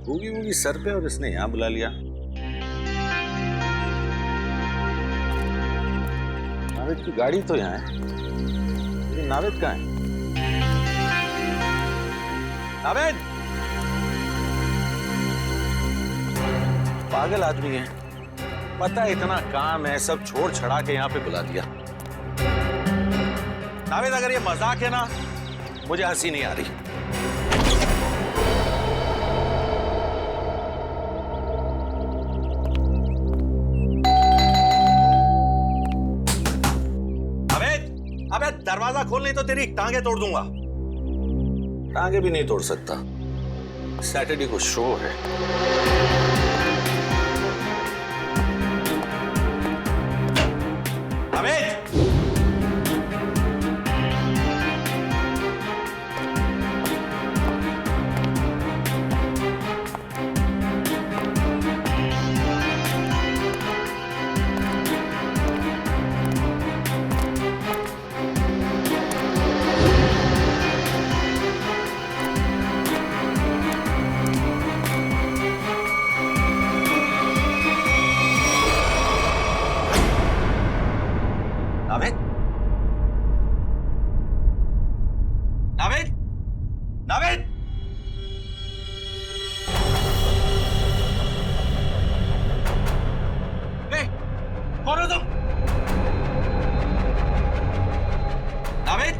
होगी होगी सर पे और इसने यहां बुला लिया। नावेद की गाड़ी तो यहाँ है, लेकिन नावेद कहाँ है? नावेद! पागल आदमी है, पता है इतना काम है, सब छोड़ छड़ा के यहाँ पे बुला दिया। नावेद अगर ये मजाक है ना, मुझे हंसी नहीं आ रही। अबे दरवाजा खोल, नहीं तो तेरी टांगे तोड़ दूंगा। टांगे भी नहीं तोड़ सकता, सैटरडे को शो है। अबे नावेद, नावेद, नावेद! कौन हो तुम? नावेद!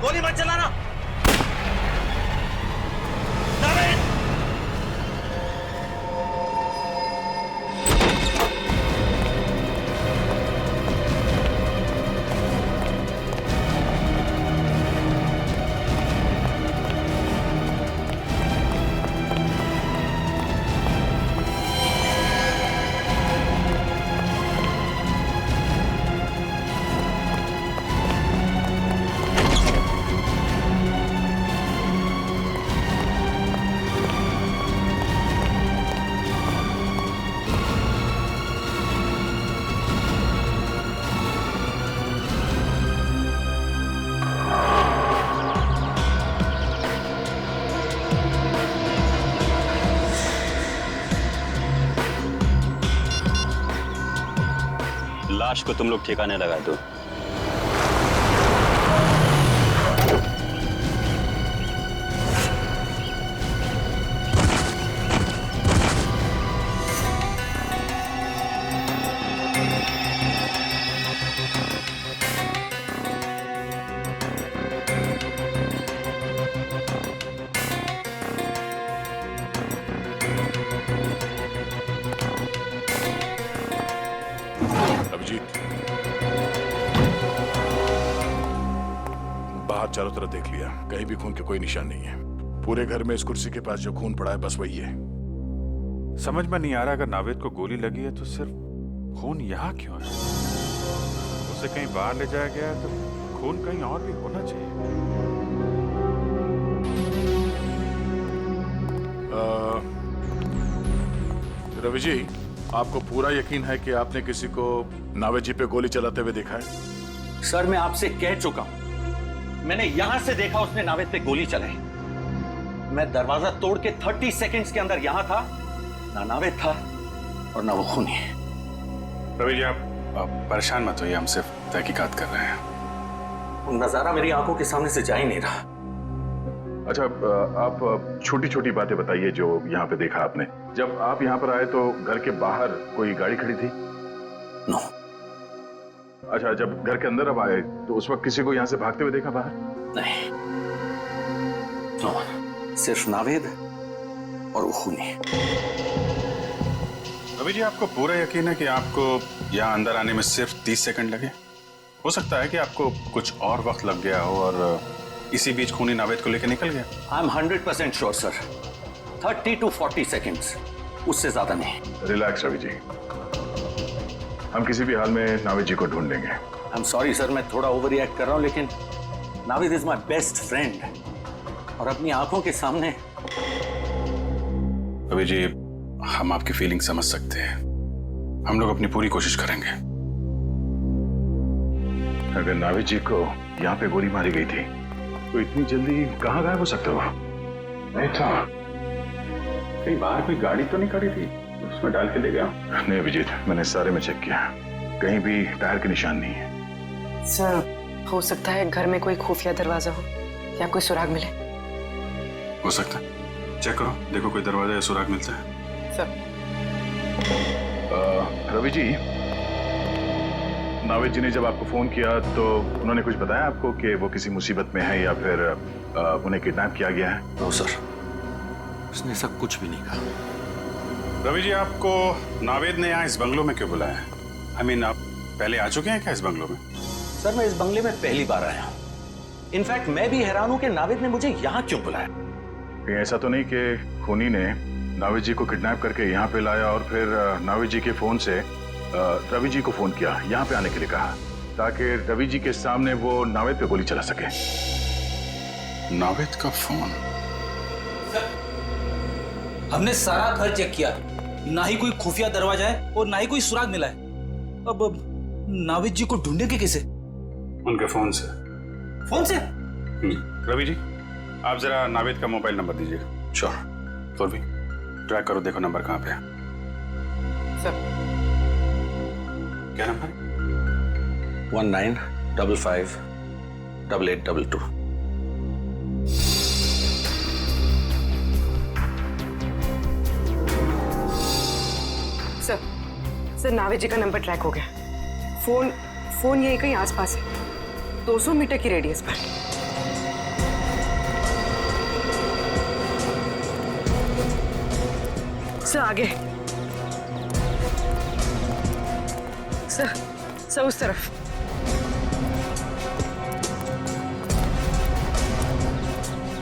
गोली मत चलाना। नावेद! लाश को तुम लोग ठिकाने लगा दो। बाहर चारों तरफ देख लिया, कहीं भी खून के कोई निशान नहीं है। पूरे घर में इस कुर्सी के पास जो खून पड़ा है बस वही है। समझ में नहीं आ रहा, अगर नावेद को गोली लगी है तो सिर्फ खून यहाँ क्यों है? उसे कहीं बाहर ले जाया गया है तो खून कहीं और भी होना चाहिए। रवि जी, आपको पूरा यकीन है कि आपने किसी को नावेद जी पे गोली चलाते हुए देखा है? सर मैं आपसे कह चुका हूं, मैंने यहां से देखा उसने नावेद पे गोली चलाई। मैं दरवाजा तोड़ के 30 सेकंड्स के अंदर यहां था, ना नावेद था और ना वो खूनी। रवि जी आप परेशान मत होइए, हम सिर्फ तहकीकात कर रहे हैं। वो नजारा मेरी आंखों के सामने से जा ही नहीं रहा। अच्छा, आप छोटी छोटी बातें बताइए जो यहाँ पे देखा आपने। जब आप यहाँ पर आए तो घर के बाहर कोई गाड़ी खड़ी थी? नो। अच्छा, जब घर के अंदर अब आए तो उस वक्त किसी को यहाँ से भागते हुए देखा बाहर? नहीं, नो, सिर्फ नावेद और वो खूनी। रवि जी आपको पूरा यकीन है कि आपको यहाँ अंदर आने में सिर्फ 30 सेकंड लगे? हो सकता है कि आपको कुछ और वक्त लग गया हो और इसी बीच खूनी नावेद को लेकर निकल गया। I am 100% sure sir, 30 to 40 seconds, उससे ज्यादा नहीं। रिलैक्स रवि जी, हम किसी भी हाल में नावेद जी को ढूंढ लेंगे। आई एम सॉरी सर, मैं थोड़ा ओवर रिएक्ट कर रहा हूं, लेकिन Naved is my best friend और अपनी आंखों के सामने। रवि जी, हम आपकी फीलिंग समझ सकते हैं, हम लोग अपनी पूरी कोशिश करेंगे। अगर नावेद जी को यहाँ पे गोली मारी गई थी तो इतनी जल्दी कहाँ गायब हो सकते हो? नहीं था, कहीं बाहर कोई गाड़ी तो नहीं खड़ी थी उसमें डाल के ले गया? नहीं अभिजीत, मैंने सारे में चेक किया, कहीं भी टायर के निशान नहीं है। सर, हो सकता है घर में कोई खुफिया दरवाजा हो या कोई सुराग मिले। हो सकता है, चेक करो, देखो कोई दरवाजा या सुराग मिलता है। सर, रवि जी, नावेद जी ने जब आपको फोन किया तो उन्होंने कुछ बताया आपको कि वो किसी मुसीबत में है या फिर उन्हें किडनैप किया गया है? नो सर, उसने सब कुछ भी नहीं कहा। रवि जी, आपको नावेद ने यहाँ इस बंगलो में क्यों बुलाया है? I mean, आप पहले आ चुके हैं क्या इस बंगलो में? सर, मैं इस बंगले में पहली बार आया हूँ। इनफैक्ट मैं भी हैरान हूँ कि नावेद ने मुझे यहाँ क्यों बुलाया। कहीं ऐसा तो नहीं कि खूनी ने नावेद जी को किडनैप करके यहाँ पे लाया और फिर नावेद जी के फोन से रवि जी को फोन किया, यहाँ पे आने के लिए कहा, ताकि रवि जी के सामने वो नावेद पे गोली चला सके? नावेद का फोन? हमने सारा घर चेक किया, ना ही कोई खुफिया दरवाजा है और ना ही कोई सुराग मिला है। अब नावेद जी को ढूंढेंगे कैसे? उनके फोन से। फोन से? रवि जी, आप जरा नावेद का मोबाइल नंबर दीजिएगा। श्योर। तो भी ट्रैक करो, देखो नंबर कहाँ पे है। सर, क्या नंबर? 19558822। सर, नावेद जी का नंबर ट्रैक हो गया। फोन यही कहीं आसपास है, 200 मीटर की रेडियस पर। सर, आगे। सर, उस तरफ।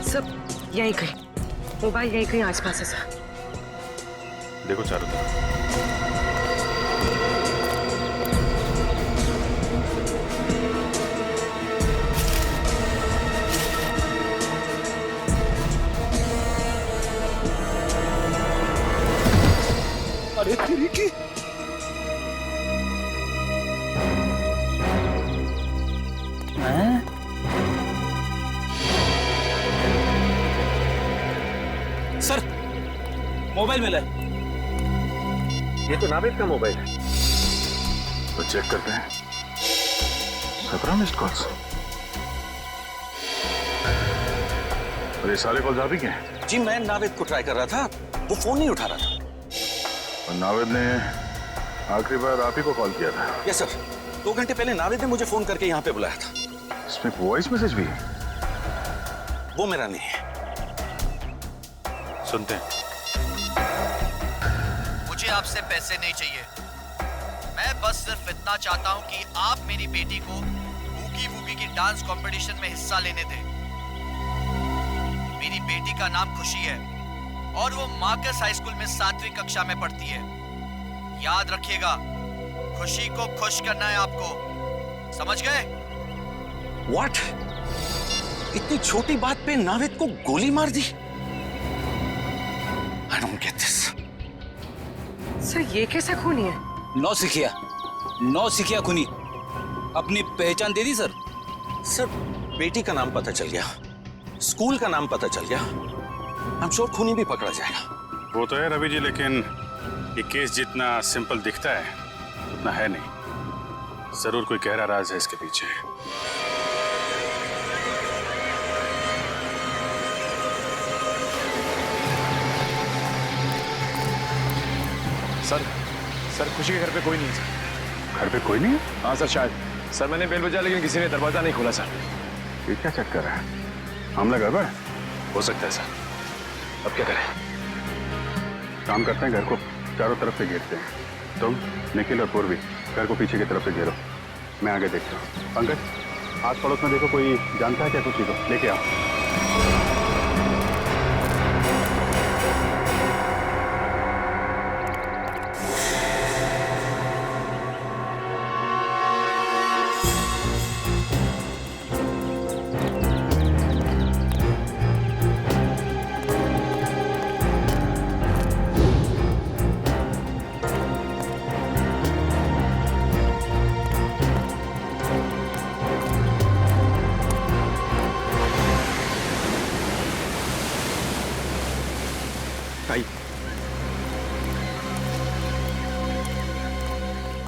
सब यहीं कहीं, मोबाइल यहीं कहीं आसपास है सर। देखो चारों तरफ। अरे तेरी की! सर, मोबाइल मिला है। ये तो नावेद का मोबाइल है। तो चेक करते हैं। 17 मिस्ड कॉल्स। और ये सारे कॉल्स आप ही के हैं? जी, मैं नावेद को ट्राई कर रहा था, वो फोन नहीं उठा रहा था। और नावेद ने आखिरी बार आप ही को कॉल किया था? यस सर, 2 घंटे पहले नावेद ने मुझे फोन करके यहाँ पे बुलाया था। इसमें वॉइस मैसेज भी है? वो मेरा नहीं है। सुनते हैं। मुझे आपसे पैसे नहीं चाहिए, मैं बस सिर्फ इतना चाहता हूं कि आप मेरी बेटी को बूगी वूगी की डांस कंपटीशन में हिस्सा लेने दें। मेरी बेटी का नाम खुशी है और वो मार्कस हाई स्कूल में 7वीं कक्षा में पढ़ती है। याद रखिएगा, खुशी को खुश करना है आपको, समझ गए? व्हाट? इतनी छोटी बात पे नावेद को गोली मार दी? I don't get this. Sir, ये कैसा खूनी है? नौ सिखिया खूनी। अपनी पहचान दे दी सर। सर, बेटी का नाम पता चल गया, स्कूल का नाम पता चल गया, I'm sure खूनी भी पकड़ा जाएगा। वो तो है रवि जी, लेकिन ये केस जितना सिंपल दिखता है उतना है नहीं। जरूर कोई गहरा राज है इसके पीछे। सर, खुशी के घर पे कोई नहीं है सर। घर पे कोई नहीं है? हाँ सर, शायद। सर, मैंने बेल बजा लेकिन किसी ने दरवाजा नहीं खोला सर। ये क्या चक्कर है? मामला गड़बड़ हो सकता है सर। अब क्या करें? काम करते हैं, घर को चारों तरफ से घेरते हैं। तुम, निखिल और पूर्वी घर को पीछे की तरफ से घेरो। मैं आगे देखता हूँ। पंकज, आस पड़ोस में देखो, कोई जानता है क्या खुशी को? लेके आओ।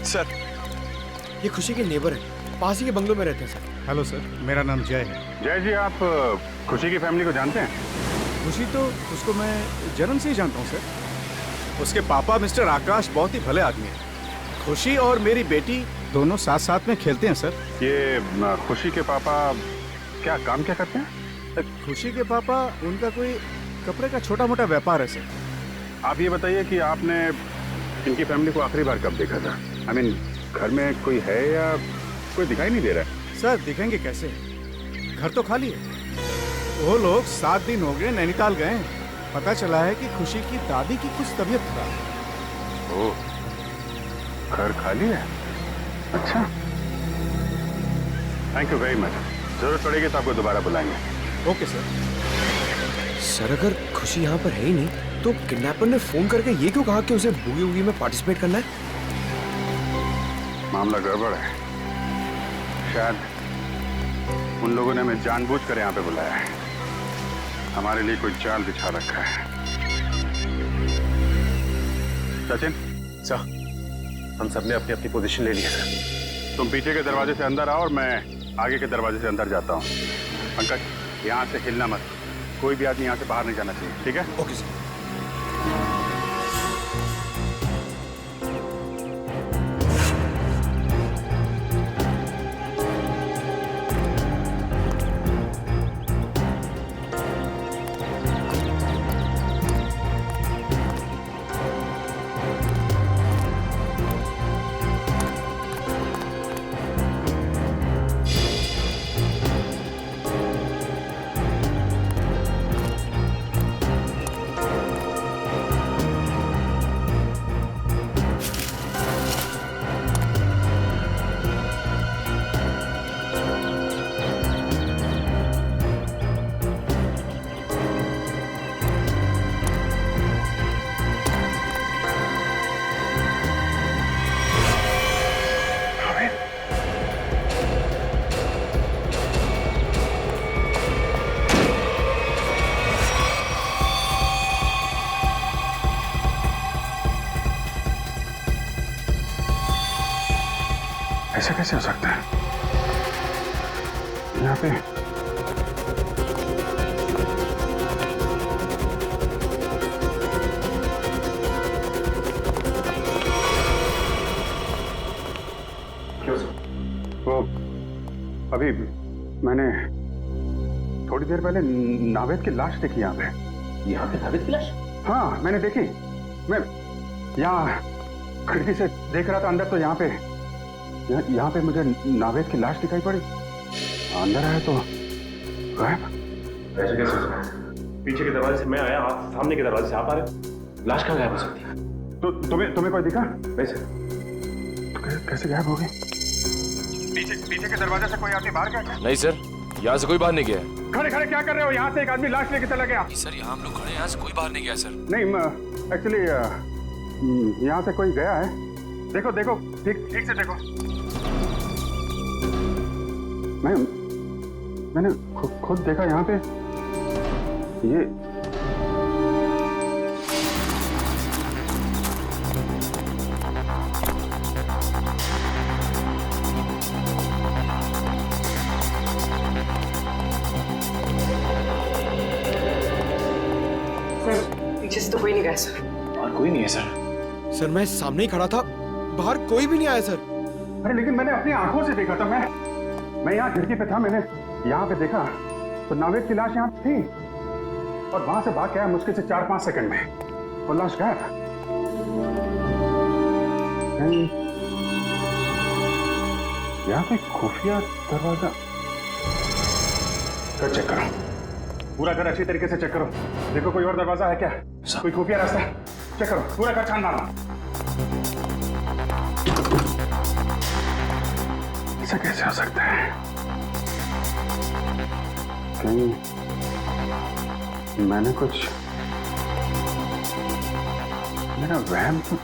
सर, ये खुशी के नेबर है, पास ही के बंगलों में रहते हैं सर। हेलो सर, मेरा नाम जय है। जय जी, आप खुशी की फैमिली को जानते हैं? खुशी तो उसको मैं जन्म से ही जानता हूँ सर। उसके पापा मिस्टर आकाश बहुत ही भले आदमी हैं। खुशी और मेरी बेटी दोनों साथ साथ में खेलते हैं सर। ये खुशी के पापा क्या काम क्या करते हैं? खुशी के पापा, उनका कोई कपड़े का छोटा मोटा व्यापार है सर। आप ये बताइए कि आपने इनकी फैमिली को आखिरी बार कब देखा था? आई मीन, घर में कोई है या कोई दिखाई नहीं दे रहा है? सर दिखेंगे कैसे, घर तो खाली है। वो लोग 7 दिन हो गए नैनीताल गए हैं। पता चला है कि खुशी की दादी की कुछ तबीयत खराब है। ओह, घर खाली है? अच्छा, थैंक यू वेरी मच। जरूरत पड़ेगी तो आपको दोबारा बुलाएंगे। Okay sir. सर, अगर खुशी यहाँ पर है ही नहीं तो किडनैपर ने फोन करके ये क्यों कहा कि उसे बूगी वूगी में पार्टिसिपेट करना है? मामला गड़बड़ है। शायद उन लोगों ने हमें जानबूझकर यहाँ पे बुलाया है। हमारे लिए कोई चाल बिछा रखा है। सचिन सर, हम सबने अपनी अपनी पोजीशन ले ली है सर। तुम पीछे के दरवाजे से अंदर आओ और मैं आगे के दरवाजे से अंदर जाता हूँ। पंकज, यहाँ से हिलना मत। कोई भी आदमी यहाँ से बाहर नहीं जाना चाहिए, ठीक है? Okay sir. ऐसा कैसे हो सकता है? यहाँ पे क्यों सर? वो अभी मैंने थोड़ी देर पहले नावेद की लाश देखी यहाँ पे। यहाँ पे नावेद की लाश? हाँ, मैंने देखी। मैं यहाँ खिड़की से देख रहा था अंदर, तो यहाँ पे मुझे नावेद की लाश दिखाई पड़ी। अंदर आया तो गायब। ऐसे कैसे हो सकता है? पीछे के दरवाजे से मैं आया, आप सामने के दरवाजे से आप आ रहे। लाश कहाँ गायब हो सकती है? तो तुम्हें कोई दिखा? नहीं सर। तो कैसे गायब हो गई? पीछे के दरवाजे से कोई आदमी बाहर गया? नहीं सर, यहाँ से कोई बाहर नहीं गया है। खड़े खड़े क्या कर रहे हो? यहाँ से एक आदमी लाश लेके चला गया। सर यहाँ हम लोग खड़े हैं, यहाँ से कोई बाहर नहीं गया सर। नहीं, एक्चुअली यहाँ से कोई गया है। देखो देखो, ठीक से देखो। मैंने खुद देखा यहाँ पे। ये पीछे से तो कोई नहीं गया सर। और कोई नहीं है सर। सर मैं सामने ही खड़ा था, बाहर कोई भी नहीं आया सर। अरे लेकिन मैंने अपनी आंखों से देखा था। मैं यहाँ खिड़की पे था, मैंने यहाँ पे देखा तो नावेद की लाश यहाँ थी और वहां से भाग गया मुश्किल से 4-5 सेकंड में। वो लाश गायब। यहाँ पे खुफिया दरवाजा। कर चेक करो, पूरा घर अच्छी तरीके से चेक करो। देखो कोई और दरवाजा है क्या, कोई खुफिया रास्ता। चेक करो, पूरा घर छान मारो। ऐसा कैसे हो सकता है? कहीं मैंने कुछ, मेरा वहम तो।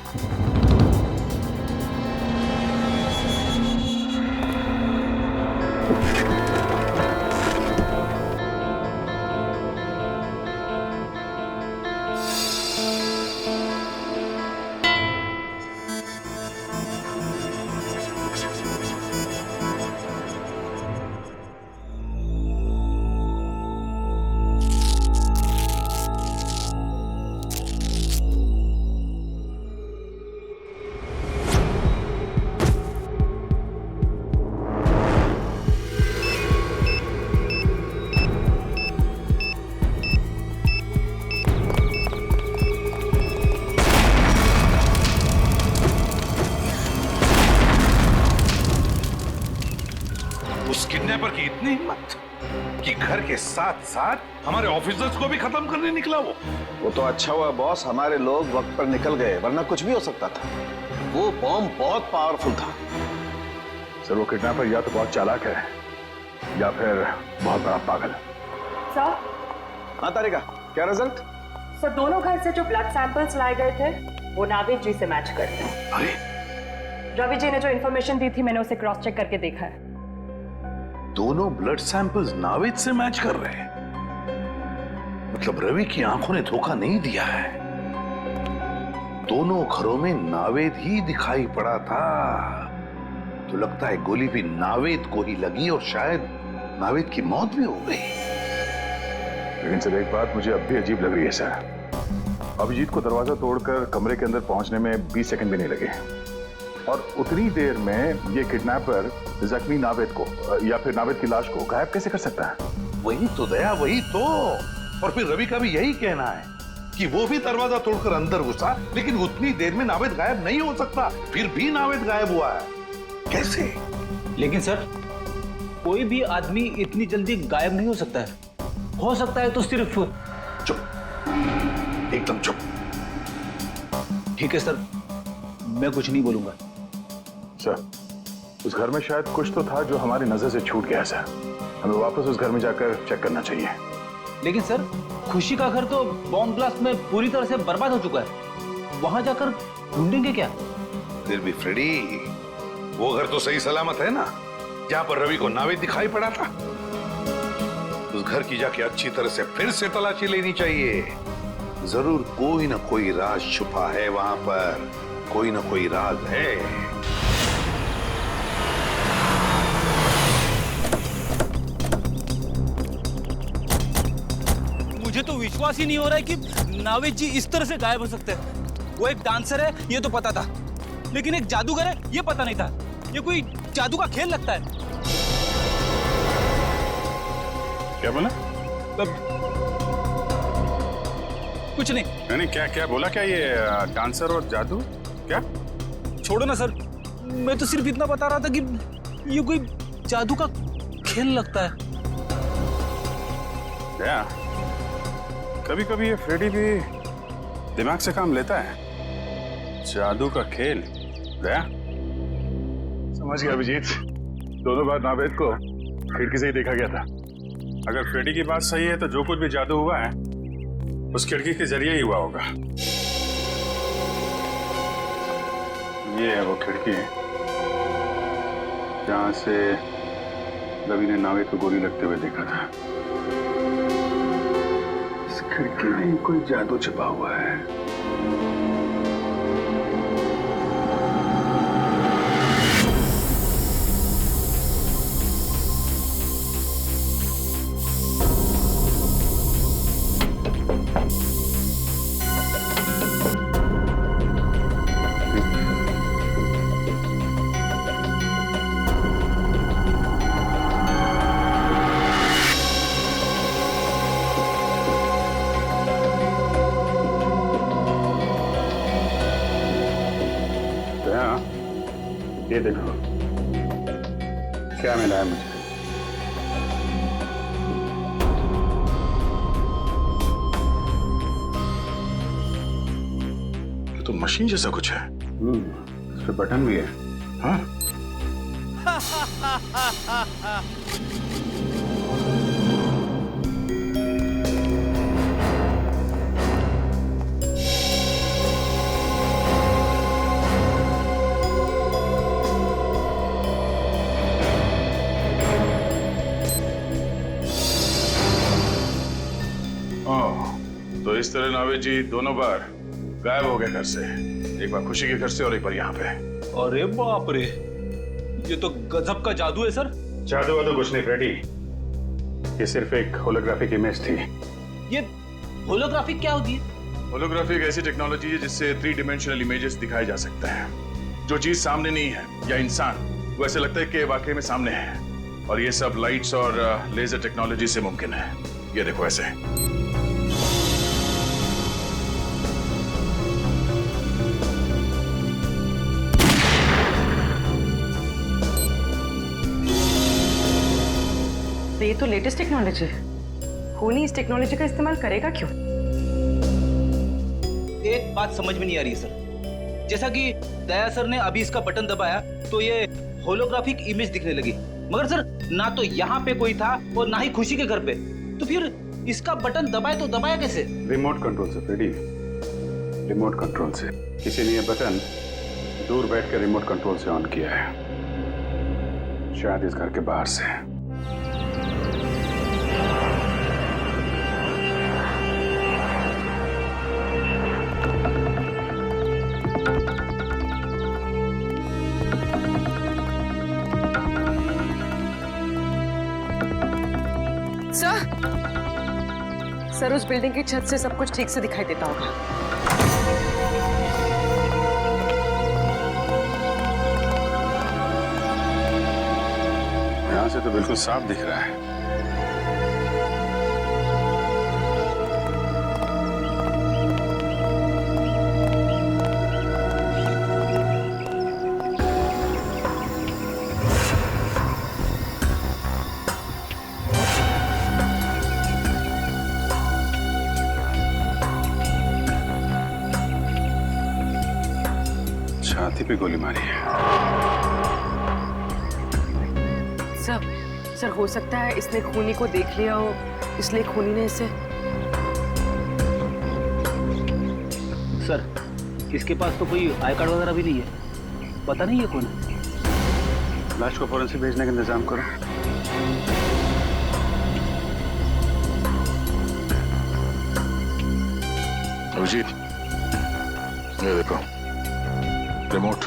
उस किडनैपर की इतनी हिम्मत कि घर के साथ साथ हमारे ऑफिसर्स को भी खत्म करने निकला। वो तो अच्छा हुआ बॉस, हमारे लोग वक्त पर निकल गए, वरना कुछ भी हो सकता था। वो बॉम्ब बहुत पावरफुल था। सर वो किडनैपर या तो बहुत चालाक है या फिर बहुत बड़ा पागल। सर? हाँ तारिका, क्या रिजल्ट? सर दोनों घर से जो ब्लड सैंपल्स लाए गए थे वो नावेद जी से मैच करते हैं। अरे रवि जी ने जो इन्फॉर्मेशन दी थी मैंने उसे क्रॉस चेक करके देखा है। दोनों ब्लड सैंपल्स नावेद से मैच कर रहे हैं। मतलब रवि की आंखों ने धोखा नहीं दिया है। दोनों घरों में नावेद ही दिखाई पड़ा था। तो लगता है गोली भी नावेद को ही लगी और शायद नावेद की मौत भी हो गई। लेकिन सर एक बात मुझे अब भी अजीब लग रही है सर। अभिजीत को दरवाजा तोड़कर कमरे के अंदर पहुंचने में 20 सेकंड भी नहीं लगे और उतनी देर में ये किडनैपर जख्मी नावेद को या फिर नावेद की लाश को गायब कैसे कर सकता है? वही तो दया, वही तो। और फिर रवि का भी यही कहना है कि वो भी दरवाजा तोड़कर अंदर घुसा, लेकिन उतनी देर में नावेद गायब नहीं हो सकता। फिर भी नावेद गायब हुआ है, कैसे? लेकिन सर कोई भी आदमी इतनी जल्दी गायब नहीं हो सकता है। हो सकता है तो सिर्फ। चुप, एकदम चुप। ठीक है सर, मैं कुछ नहीं बोलूंगा। सर उस घर में शायद कुछ तो था जो हमारी नजर से छूट गया सर। हमें वापस उस घर में जाकर चेक करना चाहिए। लेकिन सर खुशी का घर तो बॉम्ब ब्लास्ट में पूरी तरह से बर्बाद हो चुका है। वहां जाकर ढूंढेंगे क्या? फिर भी फ्रेडी, वो घर तो सही सलामत है ना, जहां पर रवि को नावेद दिखाई पड़ा था। उस घर की जाके अच्छी तरह से फिर से तलाशी लेनी चाहिए। जरूर कोई ना कोई राज छुपा है वहां पर, कोई ना कोई राज है। मुझे तो विश्वास ही नहीं हो रहा है कि नावेद जी इस तरह से गायब हो सकते हैं। वो एक डांसर है ये तो पता था, लेकिन एक जादूगर है ये पता नहीं था। ये कोई जादू का खेल लगता है। क्या बोला? कुछ नहीं। नहीं क्या क्या बोला? क्या ये डांसर और जादू? क्या? छोड़ो ना सर, मैं तो सिर्फ इतना बता रहा था कि ये कोई जादू का खेल लगता है। क्या? कभी कभी ये फ्रेडी भी दिमाग से काम लेता है। जादू का खेल? गया? समझ गया अभिजीत, दोनों बार नावेद को खिड़की से ही देखा गया था। अगर फ्रेडी की बात सही है तो जो कुछ भी जादू हुआ है उस खिड़की के जरिए ही हुआ होगा। ये है वो खिड़की जहां से रवि ने नावेद को गोली लगते हुए देखा था। इस खिड़की में कोई जादू छिपा हुआ है। ये देखो, क्या मिला है मुझे? ये तो मशीन जैसा कुछ है। इस पे बटन भी है। हाँ? तो इस तरह नावेद जी दोनों बार गायब हो गए घर से। एक बार खुशी के घर से और एक बार यहाँ पे। अरे बाप रे, ये तो गजब का जादू है सर। जादू वादू कुछ नहीं फ्रेडी, ये सिर्फ एक होलोग्राफिक इमेज थी। ये होलोग्राफिक क्या होती है? होलोग्राफी एक ऐसी टेक्नोलॉजी है जिससे 3 डायमेंशनल इमेजेस दिखाए जा सकते हैं। जो चीज सामने नहीं है या इंसान, वो ऐसे लगता है कि वाकई में सामने है। और ये सब लाइट्स और लेजर टेक्नोलॉजी से मुमकिन है। ये देखो ऐसे। तो ये तो लेटेस्ट टेक्नोलॉजी है। खूनी इस टेक्नोलॉजी का इस्तेमाल करेगा क्यों? एक बात समझ में नहीं आ रही है सर। जैसा कि दया सर ने अभी इसका बटन दबाया तो ये होलोग्राफिक इमेज दिखने लगी, मगर सर ना तो यहाँ पे कोई था और ना ही खुशी के घर पे। तो फिर इसका बटन दबाए तो दबाया कैसे? रिमोट कंट्रोल से फ्रेडी, रिमोट कंट्रोल से। किसी ने ये बटन दूर बैठ कर रिमोट कंट्रोल से ऑन किया है, शायद इस घर के बाहर से। सर उस बिल्डिंग की छत से सब कुछ ठीक से दिखाई देता होगा। यहां से तो बिल्कुल साफ दिख रहा है। छाती पे गोली मारी है। सर हो सकता है इसने खूनी को देख लिया हो, इसलिए खूनी ने इसे। सर इसके पास तो कोई आई कार्ड वगैरह भी नहीं है, पता नहीं है कौन है। लाश को फौरन से भेजने का इंतजाम करो। अभिजीत, ये देखो रिमोट।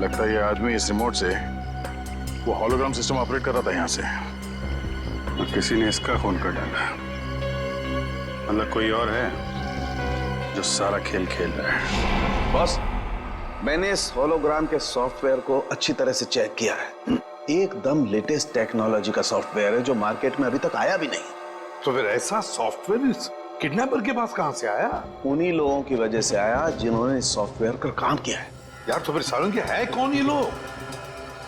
लगता है ये आदमी इस रिमोट से वो हॉलोग्राम सिस्टम ऑपरेट कर रहा था यहाँ से, और किसी ने इसका खून कर डाला। मतलब कोई और है जो सारा खेल खेल रहा है। बॉस, मैंने इस होलोग्राम के सॉफ्टवेयर को अच्छी तरह से चेक किया है। एकदम लेटेस्ट टेक्नोलॉजी का सॉफ्टवेयर है जो मार्केट में अभी तक आया भी नहीं। तो फिर ऐसा सॉफ्टवेयर इस किडनैपर के पास कहां से आया? उन्हीं लोगों की वजह से आया जिन्होंने इस सॉफ्टवेयर पर काम किया है। यार तो फिर सालों के है कौन ये लोग?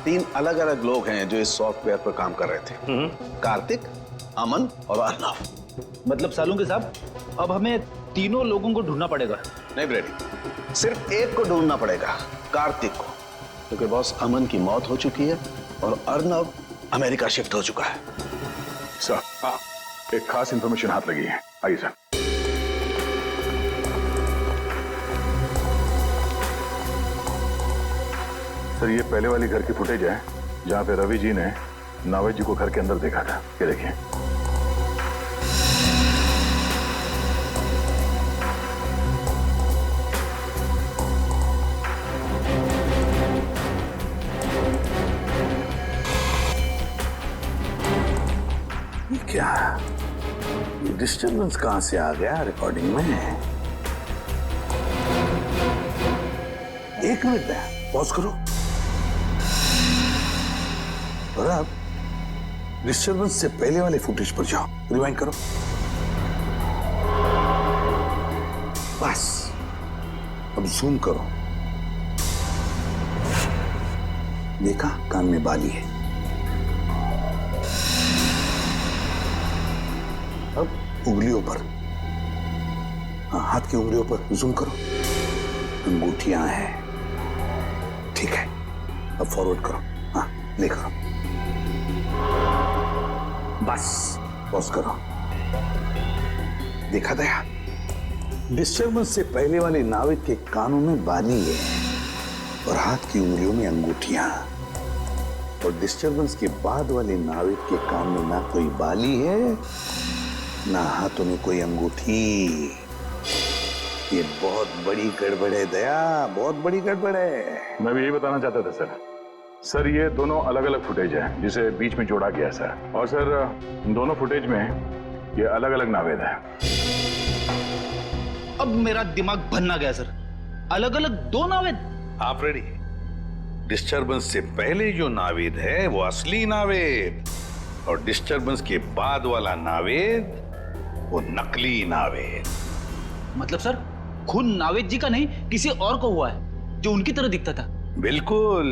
3 अलग अलग लोग हैं जो इस सॉफ्टवेयर पर काम कर रहे थे। कार्तिक, अमन और अर्नव। मतलब सालूंके साहब, अब हमें तीनों लोगों को ढूंढना पड़ेगा। नहीं ब्रेडी, सिर्फ एक को ढूंढना पड़ेगा, कार्तिक को, क्योंकि बॉस अमन की मौत हो चुकी है और अर्नव अमेरिका शिफ्ट हो चुका है। सर, एक खास इंफॉर्मेशन हाथ लगी है। आइए सर। सर ये पहले वाली घर की फुटेज है जहां पे रवि जी ने नावेद जी को घर के अंदर देखा था। ये देखिए। ये क्या? ये डिस्टर्बेंस कहां से आ गया रिकॉर्डिंग में? एक मिनट में पॉज करो और अब डिस्टर्बेंस से पहले वाले फुटेज पर जाओ, रिवाइंड करो। बस अब जूम करो। देखा, कान में बाली है। उंगलियों पर, हाँ, हाथ की उंगलियों पर जूम करो। अंगूठियां हैं, ठीक है। अब फॉरवर्ड करो, हाँ ले करो, बस पॉज करो। देखा दया, डिस्टर्बेंस से पहले वाले नाविद के कानों में बाली है और हाथ की उंगलियों में अंगूठियां, और डिस्टर्बेंस के बाद वाले नाविद के कान में ना कोई बाली है ना हाथों में कोई अंगूठी। ये बहुत बड़ी गड़बड़ है दया, बहुत बड़ी गड़बड़ है। मैं भी यही बताना चाहता था सर। सर ये दोनों अलग अलग फुटेज है जिसे बीच में जोड़ा गया सर, और सर दोनों फुटेज में ये अलग अलग नावेद है। अब मेरा दिमाग भन्ना गया सर, अलग अलग दो नावेद। आप रेडी? डिस्टर्बेंस से पहले जो नावेद है वो असली नावेद, और डिस्टर्बेंस के बाद वाला नावेद वो नकली नावेद। मतलब सर खून नावेद जी का नहीं, किसी और को हुआ है जो उनकी तरह दिखता था। बिल्कुल,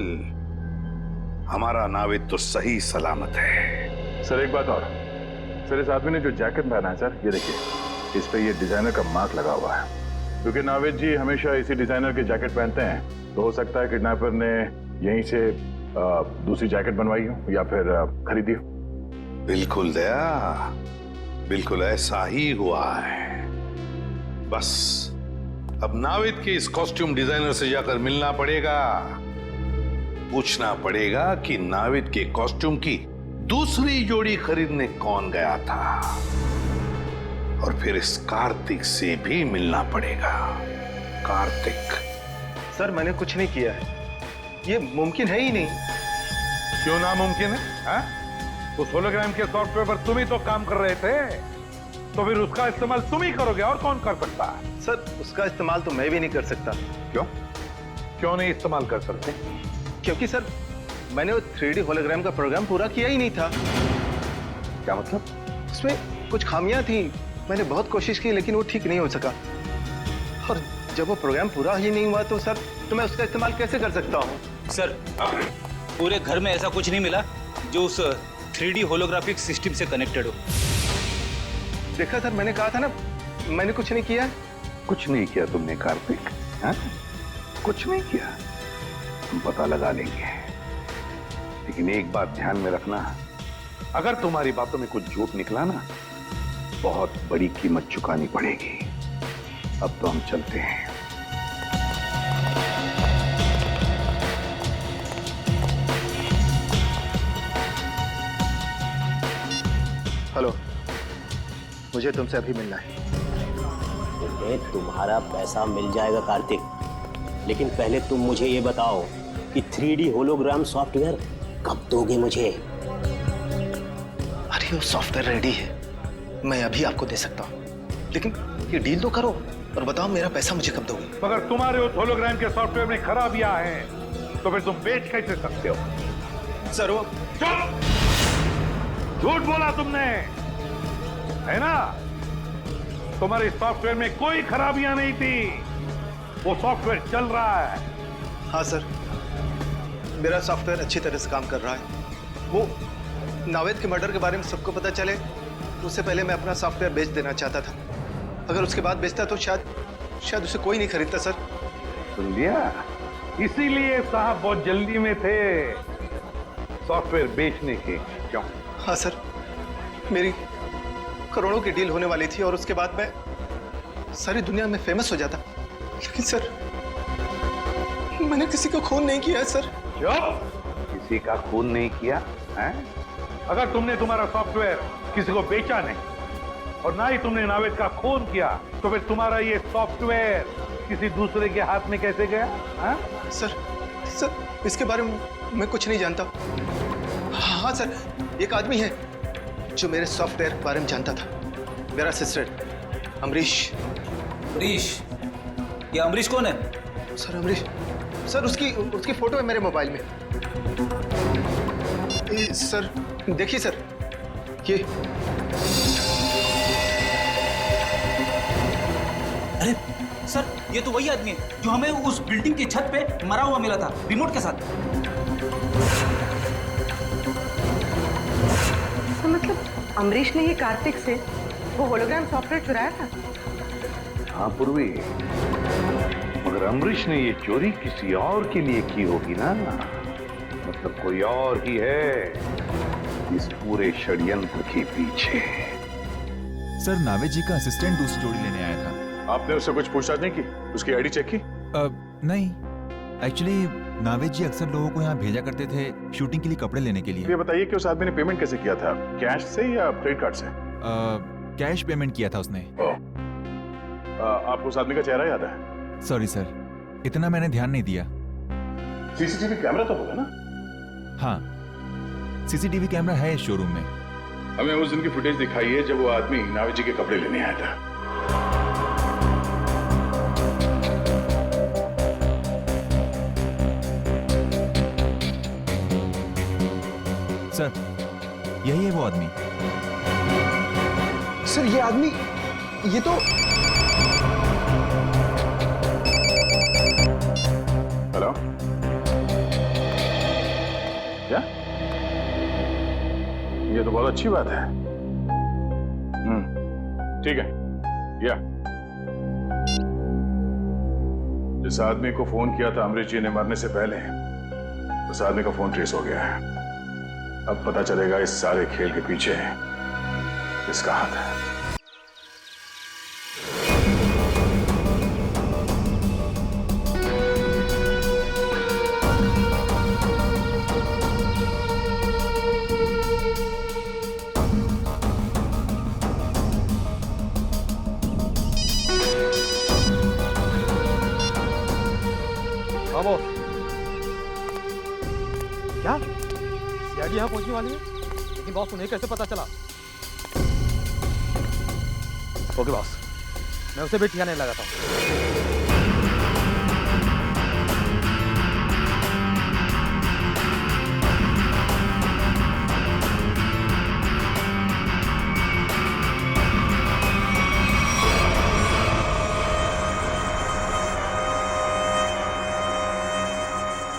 हमारा नावेद तो सही सलामत है। सर एक बात और, सर इस आदमी ने जो जैकेट पहना है सर, ये देखिए, इस पे ये डिजाइनर का मार्क लगा हुआ है। क्योंकि नावेद जी हमेशा इसी डिजाइनर के जैकेट पहनते हैं, तो हो सकता है किडनैपर ने यहीं से दूसरी जैकेट बनवाई हो या फिर खरीदी हो। बिल्कुल दया, बिल्कुल ऐसा ही हुआ है। बस अब नावेद के इस कॉस्ट्यूम डिजाइनर से जाकर मिलना पड़ेगा, पूछना पड़ेगा कि नावेद के कॉस्ट्यूम की दूसरी जोड़ी खरीदने कौन गया था, और फिर इस कार्तिक से भी मिलना पड़ेगा। कार्तिक। सर मैंने कुछ नहीं किया है, ये मुमकिन है ही नहीं। क्यों नामुमकिन है? हा? उस होलोग्राम के सॉफ्टवेयर पर तुम ही तो काम कर रहे थे, तो फिर उसका इस्तेमाल तुम ही करोगे, और कौन कर सकता है? सर उसका इस्तेमाल तो मैं भी नहीं कर सकता। क्यों? क्यों नहीं इस्तेमाल कर सकते? क्योंकि सर मैंने वो 3D होलोग्राम का प्रोग्राम पूरा किया ही नहीं था। क्या मतलब? उसमें कुछ खामियां थी, मैंने बहुत कोशिश की लेकिन वो ठीक नहीं हो सका, और जब वो प्रोग्राम पूरा ही नहीं हुआ तो सर तो मैं उसका इस्तेमाल कैसे कर सकता हूँ? सर पूरे घर में ऐसा कुछ नहीं मिला जो उस 3D होलोग्राफिक सिस्टम से कनेक्टेड हो। देखा सर, मैंने कहा था ना मैंने कुछ नहीं किया। कुछ नहीं किया तुमने कार्तिक, हाँ? कुछ नहीं किया, हम पता लगा लेंगे। लेकिन एक बात ध्यान में रखना, अगर तुम्हारी बातों में कुछ झूठ निकला ना, बहुत बड़ी कीमत चुकानी पड़ेगी। अब तो हम चलते हैं। हेलो, मुझे तुमसे अभी मिलना है। तुम्हारा पैसा मिल जाएगा कार्तिक, लेकिन पहले तुम मुझे ये बताओ कि 3D होलोग्राम सॉफ्टवेयर कब दोगे मुझे? अरे वो सॉफ्टवेयर रेडी है, मैं अभी आपको दे सकता हूँ, लेकिन ये डील तो करो और बताओ मेरा पैसा मुझे कब दोगे? मगर तुम्हारे उस होलोग्राम के सॉफ्टवेयर में खराबियां हैं, तो फिर तुम बेच कैसे सकते हो? सर वो चुप! झूठ बोला तुमने, है ना? तुम्हारे सॉफ्टवेयर में कोई खराबियां नहीं थी, वो सॉफ्टवेयर चल रहा है। हाँ सर, मेरा सॉफ्टवेयर अच्छी तरह से काम कर रहा है। वो नावेद के मर्डर के बारे में सबको पता चले उससे पहले मैं अपना सॉफ्टवेयर बेच देना चाहता था। अगर उसके बाद बेचता तो शायद उसे कोई नहीं खरीदता सर। सुन लिया? इसीलिए साहब बहुत जल्दी में थे सॉफ्टवेयर बेचने के। क्यों? हाँ सर, मेरी करोड़ों की डील होने वाली थी और उसके बाद मैं सारी दुनिया में फेमस हो जाता, लेकिन सर मैंने किसी का खून नहीं किया है सर। चुप! किसी का खून नहीं किया है? अगर तुमने तुम्हारा सॉफ्टवेयर किसी को बेचा नहीं और ना ही तुमने नावेद का खून किया, तो फिर तुम्हारा ये सॉफ्टवेयर किसी दूसरे के हाथ में कैसे गया? है? सर इसके बारे में मैं कुछ नहीं जानता। हाँ सर, एक आदमी है जो मेरे सॉफ्टवेयर के बारे में जानता था, मेरा असिस्टेंट अमरीश। अमरीश? ये अमरीश कौन है? सर अमरीश, सर उसकी फोटो है मेरे मोबाइल में। सर देखिए सर, ये अरे सर, ये तो वही आदमी है जो हमें उस बिल्डिंग की छत पे मरा हुआ मिला था रिमोट के साथ। तो मतलब अमरीश ने ये कार्तिक से वो होलोग्राम सॉफ्टवेयर चुराया था। हाँ पूर्वी, मगर अमरीश ने ये चोरी किसी और के लिए की होगी ना, मतलब कोई और ही है इस पूरे षड्यंत्र के पीछे। सर नावेद जी का असिस्टेंट दूसरी जोड़ी लेने आया था। आपने उससे कुछ पूछताछ नहीं की? उसकी आईडी चेक की? नहीं, एक्चुअली नावेद जी अक्सर लोगों को यहाँ भेजा करते थे शूटिंग के लिए कपड़े लेने के लिए। ये बताइए कि उस आदमी ने पेमेंट कैसे किया था, कैश से या क्रेडिट कार्ड से? कैश पेमेंट किया था उसने। आपको उस आदमी का चेहरा याद है? सॉरी सर, इतना मैंने ध्यान नहीं दिया। सीसीटीवी कैमरा तो होगा ना? हाँ, सीसीटीवी कैमरा है इस शोरूम में। हमें उस दिन की फुटेज दिखाई है जब वो आदमी नावेद जी के कपड़े लेने आया था। सर, यही है वो आदमी। सर ये आदमी, ये तो हेलो, क्या? ये तो बहुत अच्छी बात है। ठीक है, या जिस आदमी को फोन किया था अमरीश जी ने मरने से पहले, उस आदमी का फोन ट्रेस हो गया है। अब पता चलेगा इस सारे खेल के पीछे किसका हाथ है। क्या सीआईडी यहाँ पहुंचने वाली है? लेकिन बॉस उन्हें कैसे पता चला? ओके बॉस, मैं उसे भी ठिकाने लगाता हूँ।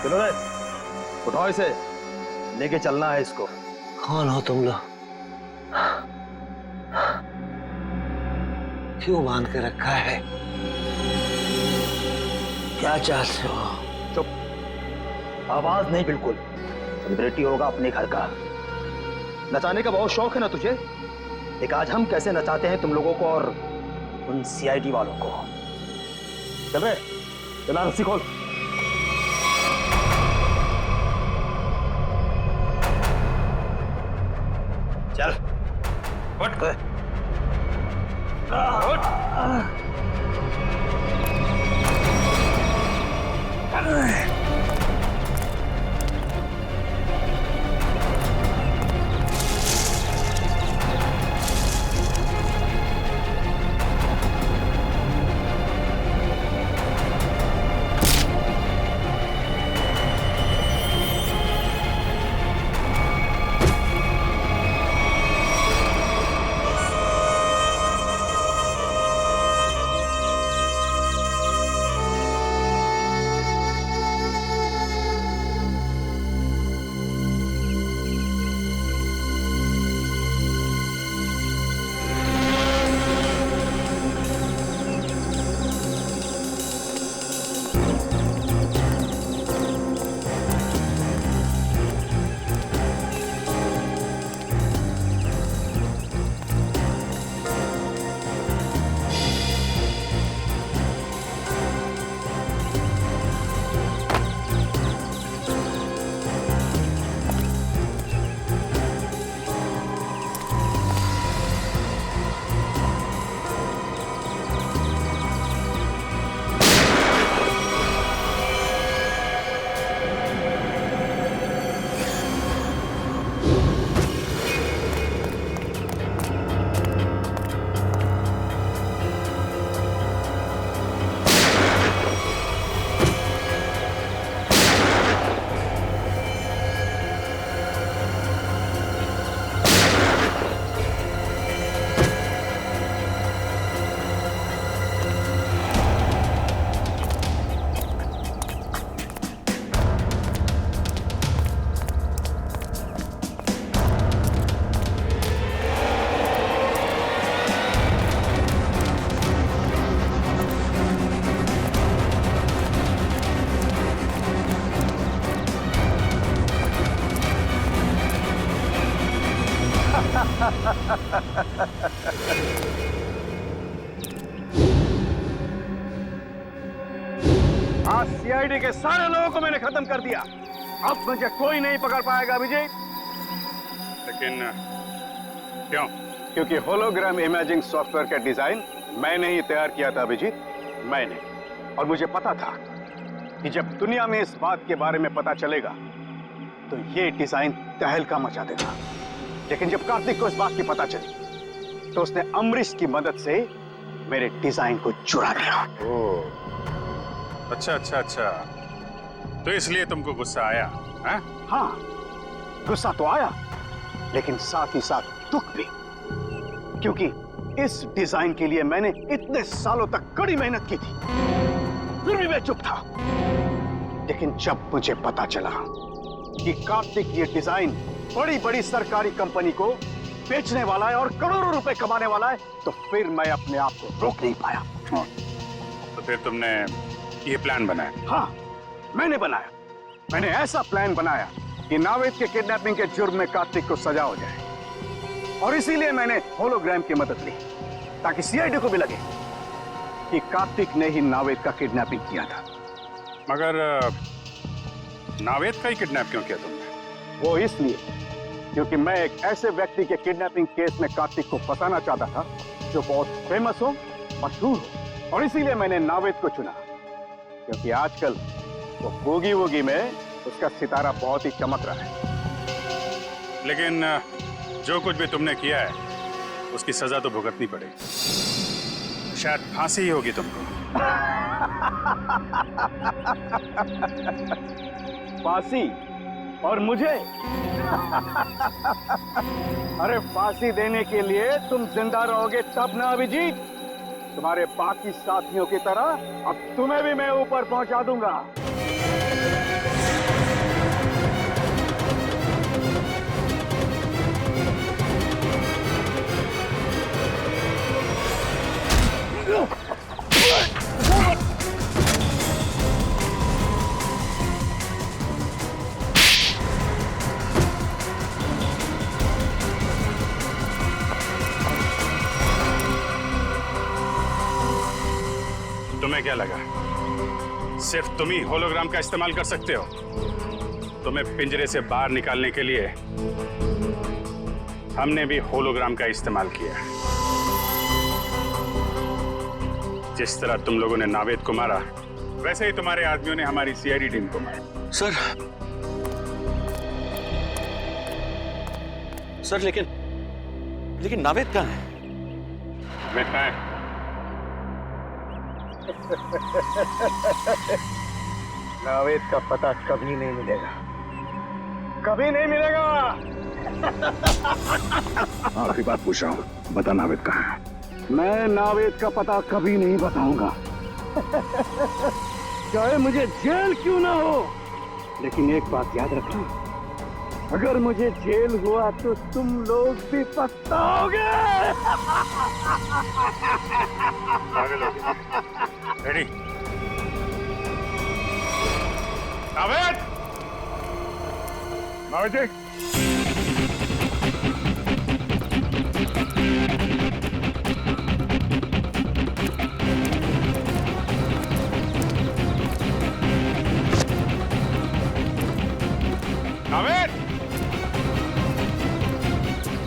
चलो रे, उठाओ इसे, लेके चलना है इसको। कौन हो तुम लोग? क्यों बांध के रखा है? क्या चाहते हो? चुप, आवाज नहीं बिल्कुल। सेलिब्रिटी होगा अपने घर का। नचाने का बहुत शौक है ना तुझे? एक आज हम कैसे नचाते हैं तुम लोगों को और उन सीआईडी वालों को। चल रहे, चला रस्सी खोल। चल उठ। आज सीआईडी के सारे लोगों को मैंने खत्म कर दिया। अब मुझे कोई नहीं पकड़ पाएगा अभिजीत। लेकिन क्यों? क्योंकि होलोग्राम इमेजिंग सॉफ्टवेयर का डिजाइन मैंने ही तैयार किया था अभिजीत, मैंने। और मुझे पता था कि जब दुनिया में इस बात के बारे में पता चलेगा तो ये डिजाइन तहलका मचा देगा। लेकिन जब कार्तिक को इस बात की पता चली तो उसने अमरीश की मदद से मेरे डिजाइन को चुरा लिया। ओह, अच्छा अच्छा अच्छा, तो इसलिए तुमको गुस्सा आया? हाँ, गुस्सा तो आया, लेकिन साथ ही साथ दुख भी, क्योंकि इस डिजाइन के लिए मैंने इतने सालों तक कड़ी मेहनत की थी, फिर भी मैं चुप था। लेकिन जब मुझे पता चला कि कार्तिक ये डिजाइन बड़ी बड़ी सरकारी कंपनी को बेचने वाला है और करोड़ों रुपए कमाने वाला है, तो फिर मैं अपने आप को रोक नहीं पाया। तो फिर तुमने ये प्लान बनाया? हाँ, मैंने बनाया। मैंने ऐसा प्लान बनाया कि नावेद के किडनैपिंग के जुर्म में कार्तिक को सजा हो जाए, और इसीलिए मैंने होलोग्राम की मदद ली ताकि सीआईडी को भी लगे कि कार्तिक ने ही नावेद का किडनैपिंग किया था। मगर नावेद का ही किडनैप क्यों किया तुमने? वो इसलिए क्योंकि मैं एक ऐसे व्यक्ति के किडनैपिंग केस में कार्तिक को फंसाना चाहता था जो बहुत फेमस हो, मशहूर हो, और इसीलिए मैंने नावेद को चुना, क्योंकि आजकल वो बूगी वूगी में उसका सितारा बहुत ही चमक रहा है। लेकिन जो कुछ भी तुमने किया है उसकी सजा तो भुगतनी पड़ेगी। शायद फांसी ही होगी तुमको। फांसी? और मुझे? अरे फांसी देने के लिए तुम जिंदा रहोगे तब ना अभिजीत। तुम्हारे बाकी साथियों की तरह अब तुम्हें भी मैं ऊपर पहुंचा दूंगा। तुम्हें क्या लगा सिर्फ तुम ही होलोग्राम का इस्तेमाल कर सकते हो? तुम्हें पिंजरे से बाहर निकालने के लिए हमने भी होलोग्राम का इस्तेमाल किया। जिस तरह तुम लोगों ने नावेद को मारा, वैसे ही तुम्हारे आदमियों ने हमारी सीआईडी टीम को मारा। सर लेकिन नावेद कहाँ है? नावेद कहाँ है? नावेद का पता कभी नहीं मिलेगा, कभी नहीं मिलेगा। आखिरी बात पूछ रहा हूँ, बता नावेद कहाँ है? मैं नावेद का पता कभी नहीं बताऊंगा, चाहे मुझे जेल क्यों ना हो। लेकिन एक बात याद रखना, अगर मुझे जेल हुआ तो तुम लोग भी पछताओगे। रेडी? नावेद! नावेद जी! नावेद!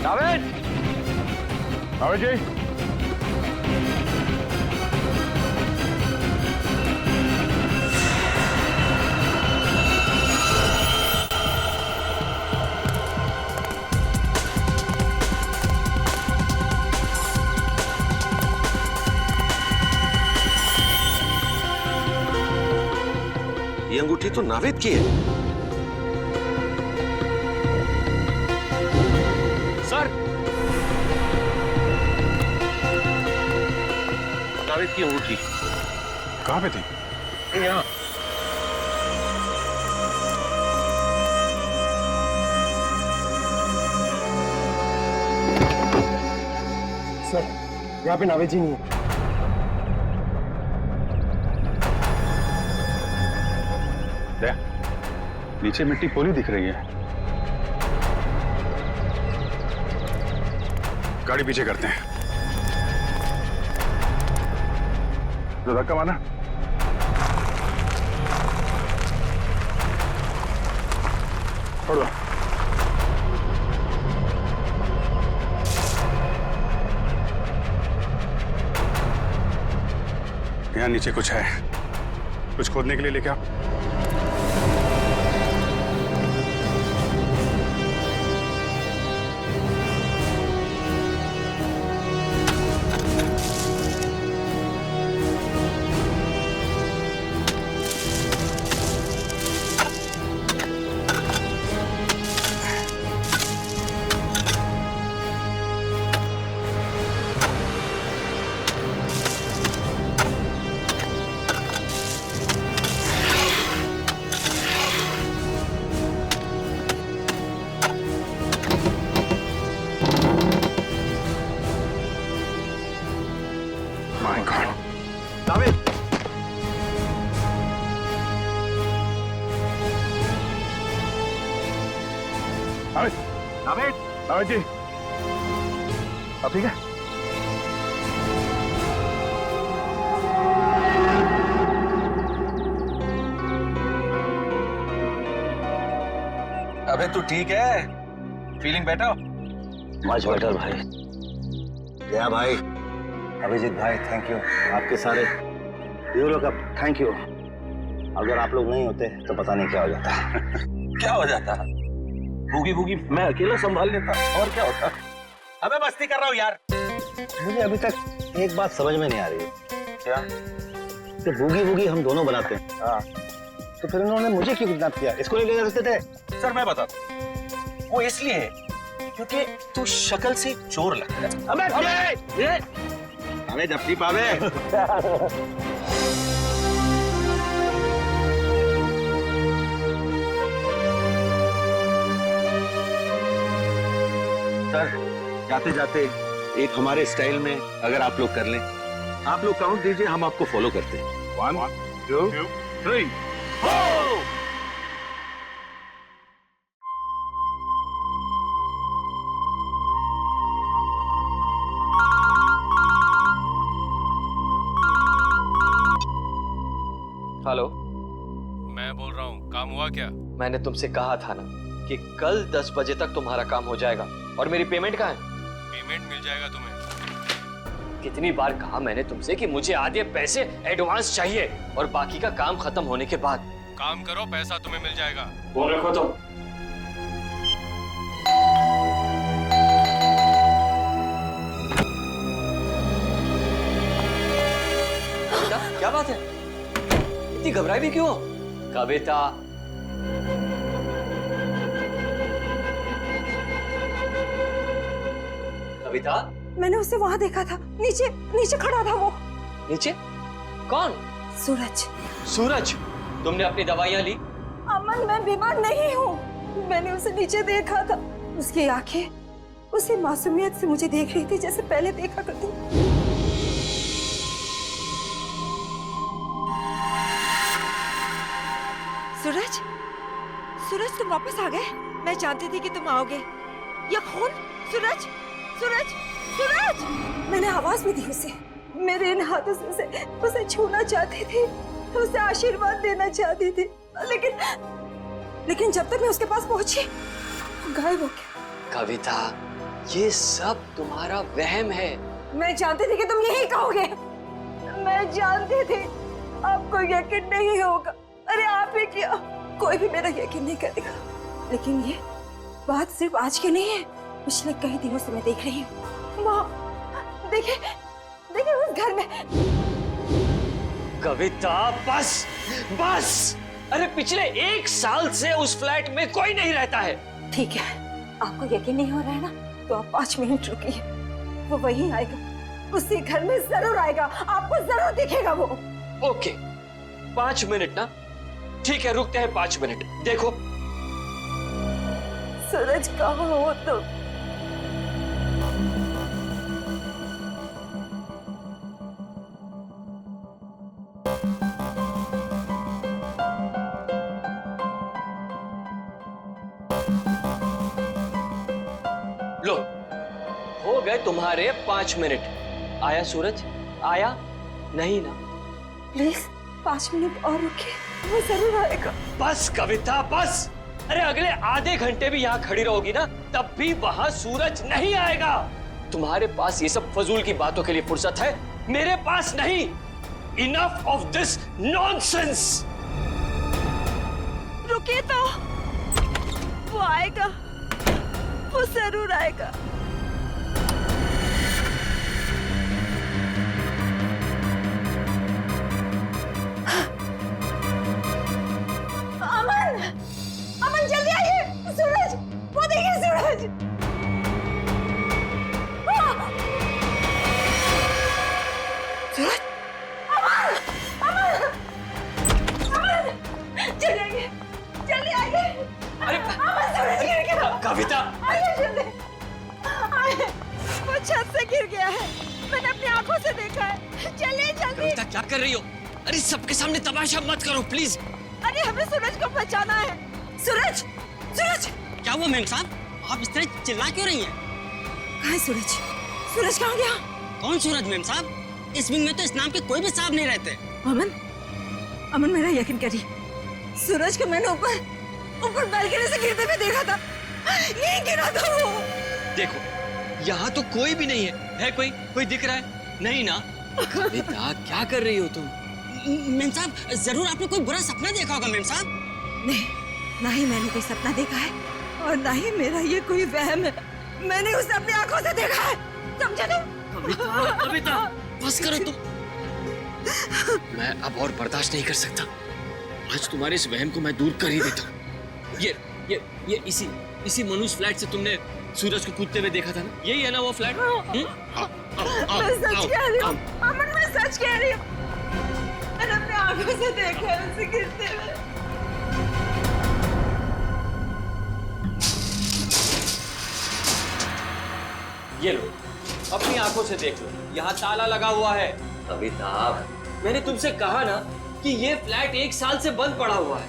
नावेद! नावेद जी! ये अंगूठी तो नावेद की है। सर, नावेद की अंगूठी कहाँ पे थी? यहाँ। सर, यहाँ पे नावेद जी नहीं है। नीचे मिट्टी पोली दिख रही है। गाड़ी पीछे करते हैं। तो धक्का मारना। छोड़ दो। यहाँ नीचे कुछ है, कुछ खोदने के लिए लेके आओ। My God. नाविद, नाविद जी, अब ठीक है? अबे तू ठीक है? Feeling better? मच बेटर भाई। या भाई, अभिजीत भाई, थैंक यू। आपके सारे यूरो का थैंक यू। अगर आप लोग नहीं होते तो पता नहीं क्या हो जाता। क्या हो जाता? भूगी भूगी मैं अकेला संभाल लेता और क्या होता? अबे मस्ती कर रहा हूँ यार। मुझे अभी तक एक बात समझ में नहीं आ रही है। क्या? कि बूगी बूगी हम दोनों बनाते हैं। हाँ। तो फिर उन्होंने मुझे क्यों किडनैप किया? इसको ले ले सकते थे। सर मैं बताता हूँ। वो इसलिए है क्योंकि तू शक्ल से चोर लगता है। अबे जप्ती पावे। सर जाते जाते एक हमारे स्टाइल में अगर आप लोग कर लें, आप लोग काउंट दीजिए, हम आपको फॉलो करते हैं। 1 2 3 हेलो, मैं बोल रहा हूँ, काम हुआ क्या? मैंने तुमसे कहा था ना कि कल 10 बजे तक तुम्हारा काम हो जाएगा। और मेरी पेमेंट कहाँ है? पेमेंट मिल जाएगा तुम्हें। कितनी बार कहा मैंने तुमसे कि मुझे आधे पैसे एडवांस चाहिए और बाकी का काम खत्म होने के बाद। काम करो, पैसा तुम्हें मिल जाएगा। फोन रखो तुम। क्या बात है? इतनी घबराई भी क्यों? कविता, कविता, मैंने उसे वहां देखा था, नीचे नीचे खड़ा था वो। नीचे? कौन? सूरज। सूरज, तुमने अपनी दवाइयां ली? अमन, मैं बीमार नहीं हूँ। मैंने उसे नीचे देखा था। उसकी आंखें उसी मासूमियत से मुझे देख रही थी जैसे पहले देखा करती। सूरज, सूरज तुम वापस आ गए? मैं जानती थी कि तुम आओगे। ये खून? सूरज, सूरज, सूरज! मैंने आवाज भी दी उसे। मेरे इन हाथों से उसे छूना चाहती थी, उसे आशीर्वाद देना चाहती थी, लेकिन जब तक मैं उसके पास पहुंची, वो गायब हो गया। कविता, ये सब तुम्हारा वहम है। मैं जानती थी कि तुम यही कहोगे। मैं जानती थी आपको यकीन नहीं होगा। अरे आप ही क्या, कोई भी मेरा यकीन नहीं करेगा। लेकिन ये बात सिर्फ आज की नहीं है, पिछले कई दिनों से मैं देख रही हूँ। वहाँ देखिए, देखिए उस घर में। कविता बस, बस! अरे पिछले 1 साल से उस फ्लैट में कोई नहीं रहता है। ठीक है, आपको यकीन नहीं हो रहा है ना, तो आप 5 मिनट रुकिए। वो वहीं आएगा, उसी घर में जरूर आएगा, आपको जरूर दिखेगा वो। ओके, 5 मिनट ना? ठीक है, रुकते हैं 5 मिनट। देखो सूरज, कहाँ हो तुम? लो, हो गए तुम्हारे 5 मिनट। आया सूरज? आया नहीं ना? प्लीज 5 मिनट और रुकिए, वो जरूर आएगा। बस कविता बस। अरे अगले आधे घंटे भी यहाँ खड़ी रहोगी ना, तब भी वहां सूरज नहीं आएगा। तुम्हारे पास ये सब फजूल की बातों के लिए फुर्सत है, मेरे पास नहीं। Enough of this nonsense. रुकिए तो, वो आएगा, वो जरूर आएगा। अमन, अमन जल्दी आइए। सूरज, वो देखिए सूरज। सूरज, अमन, अमन, अमन, जल्दी आइए, जल्दी आइए। अरे अमन, सूरज गिर गया। कविता, आइए जल्दी, आइए। वो छत से गिर गया है, मैंने अपनी आंखों से देखा है। चलिए जल्दी। कविता क्या कर रही हो? अरे सबके सामने तमाशा मत करो प्लीज। अरे हमें सूरज को बचाना है। सूरज, सूरज। क्या हुआ मेम साहब? आप इस तरह चिल्ला क्यों रही हैं? कहाँ है सूरज? सूरज कहाँ गया? कौन सूरज मेम साहब? इस विंग में तो इस नाम के कोई भी साहब नहीं रहते। अमन, अमन मेरा यकीन करिए, सूरज को मैंने ऊपर बालकनी से गिरते हुए देखा था। यही गिरा था वो। देखो यहाँ तो कोई भी नहीं है कोई दिख रहा है? नहीं ना? कविता क्या कर रही हो तुम? मेम साहब जरूर आपने कोई बुरा सपना देखा होगा मेम साहब। नहीं, ना ही मैंने कोई सपना देखा है और ना ही मेरा ये कोई वहम है। मैंने उसे अपनी आंखों से देखा है, समझे तुम? कविता, कविता बस करो तुम। मैं अब और बर्दाश्त नहीं कर सकता। आज तुम्हारे इस वहम को मैं दूर कर ही देता हूँ। ये इसी मनुष्य फ्लैट से तुमने सूरज को कूदते हुए देखा था ना? यही है ना वो फ्लैट? मैं सच कह रही हूँ अमन, मैं सच कह रही हूँ। मैंने अपनी आंखों से देखा है उसे गिरते हुए। ये लो, अपनी आंखों से देख लो, यहाँ ताला लगा हुआ है। कविता, मैंने तुमसे कहा ना कि ये फ्लैट 1 साल से बंद पड़ा हुआ है।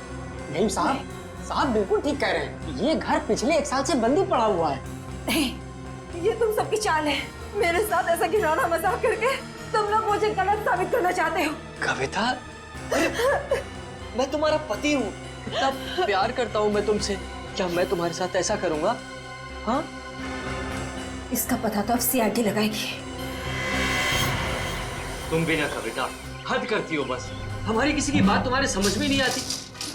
नहीं साहब बिल्कुल ठीक कह रहे हैं। ये घर पिछले 1 साल से बंद ही पड़ा हुआ है। नहीं, ये तुम सबकी चाल है। मेरे साथ ऐसा घिनौना मजाक करके तुम लोग मुझे गलत साबित करना चाहते हो। कविता, मैं तुम्हारा पति हूँ, कितना प्यार करता हूँ मैं तुमसे। क्या मैं तुम्हारे साथ ऐसा करूँगा? हाँ? इसका पता तो अब सीआईडी लगाएगी। तुम भी ना कविता, हद करती हो बस। हमारी किसी की बात तुम्हारे समझ में नहीं आती।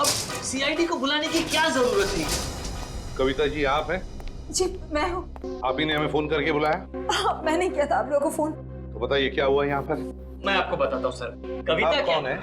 अब सीआईडी को बुलाने की क्या जरूरत थी? कविता जी आप हैं? जी मैं हूँ। आप ही ने हमें फोन करके बुलाया? हाँ, मैंने किया था आप लोगों को फोन। तो बताइए क्या हुआ यहाँ पर? मैं आपको बताता हूँ सर। कविता आप कौन है?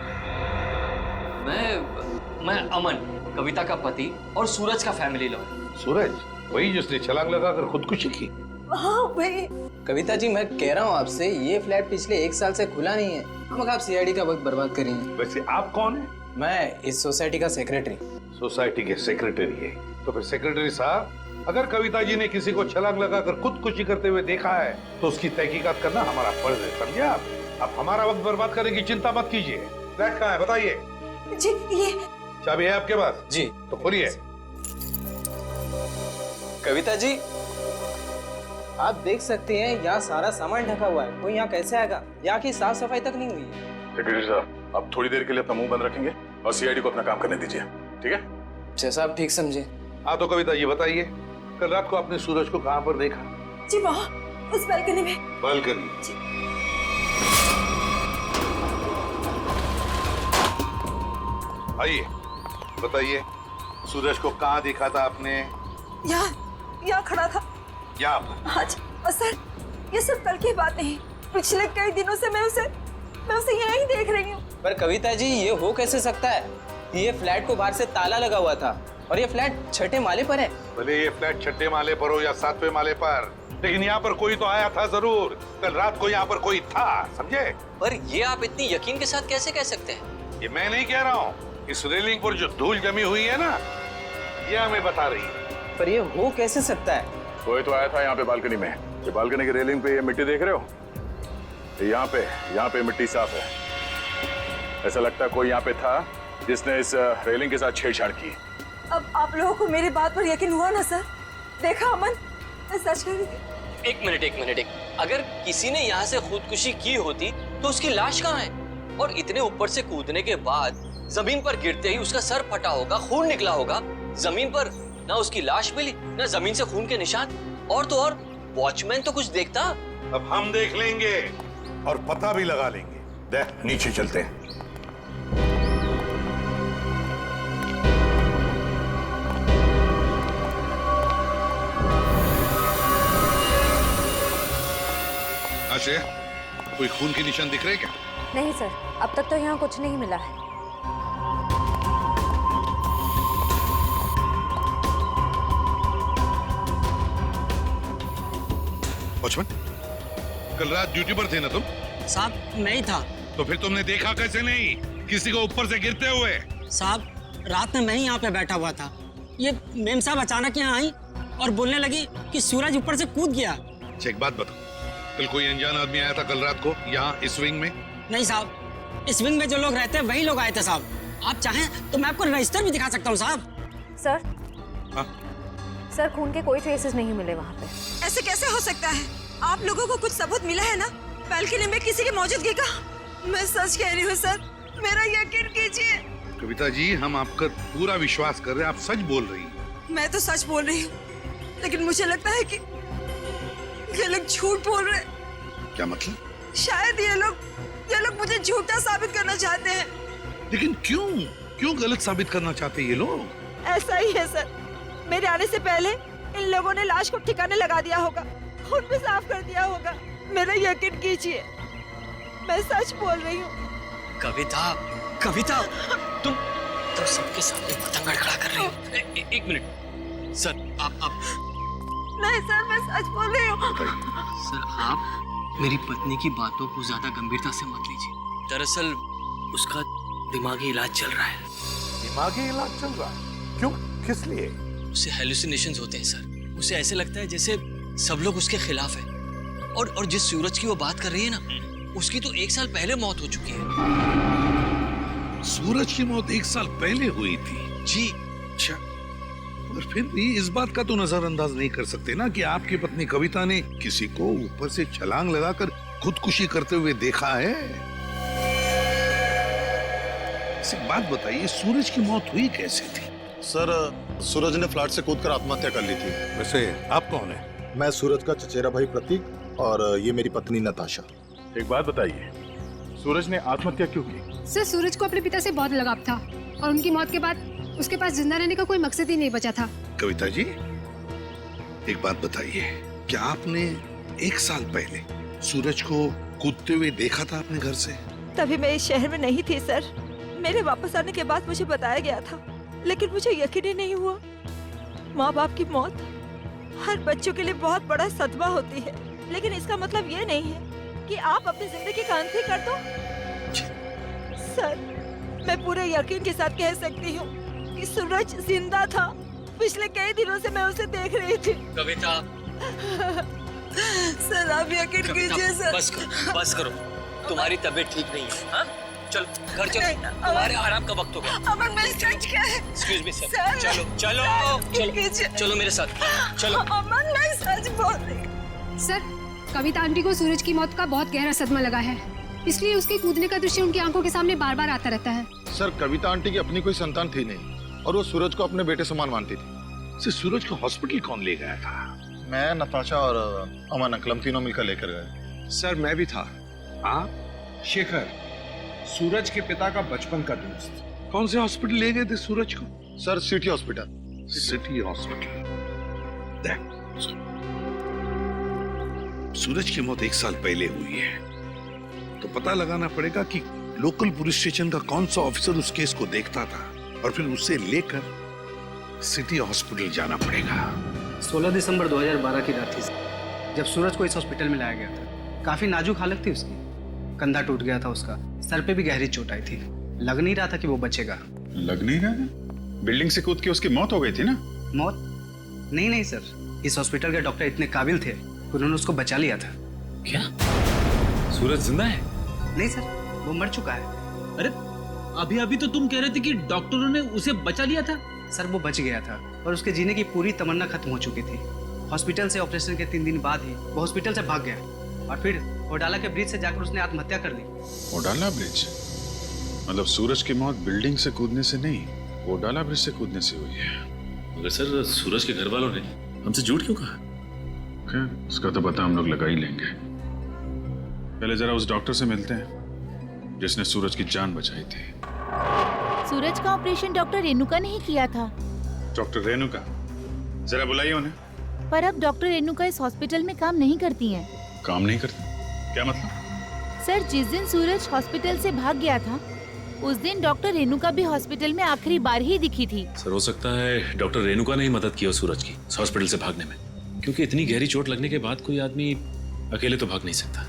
मैं अमन, कविता का पति और सूरज का फैमिली लॉयर। सूरज, वही जिसने छलांग लगाकर खुदकुशी की? हाँ वही। कविता जी मैं कह रहा हूँ आपसे, ये फ्लैट पिछले 1 साल से खुला नहीं है। हम आप सीआईडी का वक्त बर्बाद करेंगे। वैसे आप कौन है? मैं इस सोसाइटी का सेक्रेटरी। सोसाइटी के सेक्रेटरी है? तो फिर सेक्रेटरी साहब, अगर कविता जी ने किसी को छलांग लगाकर खुदकुशी करते हुए देखा है तो उसकी तहकीकात करना हमारा फर्ज है, समझे आप? अब हमारा वक्त बर्बाद करने की चिंता मत कीजिए। फ्लैट कहाँ है बताइए? जी ये चाबी है आपके पास? जी। तो खोलिए। कविता जी आप देख सकते हैं यहाँ सारा सामान ढका हुआ है। कोई यहाँ कैसे आएगा? यहाँ की साफ सफाई तक नहीं हुई है। सेक्रेटरी साहब, आप थोड़ी देर के लिए अपना मुंह बंद रखेंगे और सीआईडी को अपना काम करने दीजिए, ठीक है? जैसा आप ठीक समझे। हाँ तो कविता ये बताइए, कल रात को आपने सूरज को कहाँ पर देखा? जी वहाँ उस बालकनी में। बालकनी? आइए बताइए, सूरज को कहाँ देखा था आपने? यहाँ खड़ा था। यहाँ पर? हाँ जी। और सर ये सिर्फ कल की बात नहीं, पिछले कई दिनों से मैं उसे यहीं देख रही हूँ। पर कविता जी ये हो कैसे सकता है? ये फ्लैट को बाहर से ताला लगा हुआ था और ये फ्लैट 6ठे माले पर है। भले ये फ्लैट 6ठे माले पर हो या 7वें माले पर, लेकिन यहाँ पर कोई तो आया था जरूर। कल रात को यहाँ पर कोई था, समझे? पर ये आप इतनी यकीन के साथ कैसे कह सकते हैं? ये मैं नहीं कह रहा हूँ, इस रेलिंग पर जो धूल जमी हुई है ना, ये हमें बता रही है। पर ये हो कैसे सकता है? कोई तो आया था यहाँ पे बालकनी में। ये बालकनी की रेलिंग पे ये मिट्टी देख रहे हो? यहाँ पे मिट्टी साफ है। ऐसा लगता है कोई यहाँ पे था जिसने इस रेलिंग के साथ छेड़छाड़ की। अब आप लोगों को मेरी बात पर यकीन हुआ ना सर? देखा अमन, मैं सच कह रही थी। एक मिनट। अगर किसी ने यहाँ से खुदकुशी की होती तो उसकी लाश कहाँ है? और इतने ऊपर से कूदने के बाद जमीन पर गिरते ही उसका सर फटा होगा, खून निकला होगा। जमीन पर ना उसकी लाश मिली, ना जमीन से खून के निशान। और तो और वॉचमैन तो कुछ देखता। अब हम देख लेंगे और पता भी लगा लेंगे। देख, नीचे चलते हैं। आशय, कोई खून के निशान दिख रहे क्या? नहीं सर, अब तक तो यहाँ कुछ नहीं मिला है। वॉचमैन, कल रात ड्यूटी पर थे ना तुम? साहब नहीं था। तो फिर तुमने देखा कैसे नहीं किसी को ऊपर से गिरते हुए? साहब रात में मैं ही यहाँ पे बैठा हुआ था। ये मेम साहब अचानक यहाँ आई और बोलने लगी कि सूरज ऊपर से कूद गया। अच्छा, एक बात बताओ, कल कोई अनजान आदमी आया था कल रात को यहाँ इस विंग में? नहीं साहब, इस विंग में जो लोग रहते हैं वही लोग आए थे साहब। आप चाहें तो मैं आपको रजिस्टर भी दिखा सकता हूँ साहब। सर, हाँ? सर खून के कोई ट्रेसेस नहीं मिले वहाँ पे। ऐसे कैसे हो सकता है? आप लोगों को कुछ सबूत मिला है ना बैल्कनी में किसी की मौजूदगी का? मैं सच कह रही हूँ सर, मेरा यकीन कीजिए। कविता जी, हम आपका पूरा विश्वास कर रहे हैं, आप सच बोल रही हैं। मैं तो सच बोल रही हूँ, लेकिन मुझे लगता है कि ये लोग झूठ बोल रहे हैं। क्या मतलब? शायद ये लोग मुझे झूठा साबित करना चाहते हैं। लेकिन क्यों गलत साबित करना चाहते हैं ये लोग? ऐसा ही है सर, मेरे आने से पहले इन लोगों ने लाश को ठिकाने लगा दिया होगा, खून भी साफ कर दिया होगा। मेरा यकीन कीजिए, मैं सच बोल रही हूँ। कविता, तुम सबके सामने पतंग खड़ा कर रही हो। एक मिनट सर, आप नहीं सर, मैं सच बोल रही हूँ। सर, आप मेरी पत्नी की बातों को ज्यादा गंभीरता से मत लीजिए। दरअसल उसका दिमागी इलाज चल रहा है। दिमागी इलाज चल रहा है? क्यों, किस लिए? उसे हेलुसिनेशंस होते हैं सर। उसे ऐसे लगता है जैसे सब लोग उसके खिलाफ हैं। और जिस सूरज की वो बात कर रही है ना, उसकी तो 1 साल पहले मौत हो चुकी है। सूरज की मौत 1 साल पहले हुई थी? जी। अच्छा, और फिर भी इस बात का तो नजरअंदाज नहीं कर सकते ना कि आपकी पत्नी कविता ने किसी को ऊपर से छलांग लगाकर खुदकुशी करते हुए देखा है। एक बात बताइए, सूरज की मौत हुई कैसे थी? सर, सूरज ने फ्लैट से कूदकर आत्महत्या कर ली थी। वैसे आप कौन है? मैं सूरज का चचेरा भाई प्रतीक और ये मेरी पत्नी नताशा। एक बात बताइए, सूरज ने आत्महत्या क्यों की? सर, सूरज को अपने पिता से बहुत लगाव था और उनकी मौत के बाद उसके पास जिंदा रहने का कोई मकसद ही नहीं बचा था। कविता जी, एक बात बताइए, क्या आपने 1 साल पहले सूरज को कूदते हुए देखा था अपने घर से? तभी मैं इस शहर में नहीं थी सर। मेरे वापस आने के बाद मुझे बताया गया था, लेकिन मुझे यकीन ही नहीं हुआ। माँ बाप की मौत हर बच्चों के लिए बहुत बड़ा सदमा होती है, लेकिन इसका मतलब ये नहीं है कि आप अपनी जिंदगी का अंत ही कर दो। सर, मैं पूरे यकीन के साथ कह सकती हूँ कि सूरज जिंदा था। पिछले कई दिनों से मैं उसे देख रही थी। कविता सर, आप यकीन कीजिए सर। बस करो, तुम्हारी तबीयत ठीक नहीं है। हाँ? चलो घर चलो, तुम्हारे आराम का वक्त हो गया। अमन, मैं सच क्या है? Excuse me sir. चलो मेरे साथ चलो। अमन, मैं सच बोल रही हूँ। सर, कविता आंटी को सूरज की मौत का बहुत गहरा सदमा लगा है, इसलिए उसके कूदने का दृश्य उनकी आंखों के सामने बार बार आता रहता है। सर, कविता आंटी की अपनी कोई संतान थी नहीं और वो सूरज को अपने बेटे समान मानती थी। सूरज को हॉस्पिटल कौन ले गया था? मैं, नताशा और अमन अंकल, हम तीनों मिलकर लेकर गए। सर, मैं भी था। आप? शेखर, सूरज के पिता का बचपन का दोस्त। कौन से हॉस्पिटल ले गए थे सूरज को? Sir, city hospital. City hospital. Suraj की मौत 1 साल पहले हुई है, तो पता लगाना पड़ेगा कि लोकल पुलिस स्टेशन का कौन सा ऑफिसर उस केस को देखता था और फिर उसे लेकर सिटी हॉस्पिटल जाना पड़ेगा। 16 दिसंबर 2012 की रात थी जब सूरज को इस हॉस्पिटल में लाया गया था। काफी नाजुक हालत थी उसकी, कंधा टूट गया था उसका, सर पे भी गहरी चोट आई थी। लग नहीं रहा था कि वो बचेगा। लग नहीं रहा था? बिल्डिंग से कूद के उसकी मौत हो गई थी ना? मौत? नहीं सर, इस हॉस्पिटल के डॉक्टर इतने काबिल थे, उन्होंने उसको बचा लिया था। क्या सूरज जिंदा है? नहीं सर, वो मर चुका है। अरे अभी तो तुम कह रहे थे कि डॉक्टरों ने उसे बचा लिया था। सर, वो बच गया था और उसके जीने की पूरी तमन्ना खत्म हो चुकी थी। हॉस्पिटल से ऑपरेशन के 3 दिन बाद ही वो हॉस्पिटल से भाग गया और फिर ओडाला के ब्रिज से जाकर उसने आत्महत्या कर ली। ओडाला ब्रिज? मतलब सूरज की मौत बिल्डिंग से कूदने से नहीं, ओडाला ब्रिज से कूदने से हुई है। मगर सर सूरज के घर वालों ने हमसे झूठ क्यों कहा? खैर उसका तो पता हम लोग लगा ही लेंगे। पहले जरा उस डॉक्टर से मिलते हैं जिसने सूरज की जान बचाई थी। सूरज का ऑपरेशन डॉक्टर रेणुका ने ही किया था। डॉक्टर रेणुका? जरा बुलाइए उन्हें। पर अब डॉक्टर रेणुका इस हॉस्पिटल में काम नहीं करती हैं। काम नहीं करती? क्या मतलब? सर जिस दिन सूरज हॉस्पिटल से भाग गया था उस दिन डॉक्टर रेणुका भी हॉस्पिटल में आखिरी बार ही दिखी थी। सर हो सकता है डॉक्टर रेणुका ने ही मदद की हो सूरज की हॉस्पिटल से भागने में, क्योंकि इतनी गहरी चोट लगने के बाद कोई आदमी अकेले तो भाग नहीं सकता।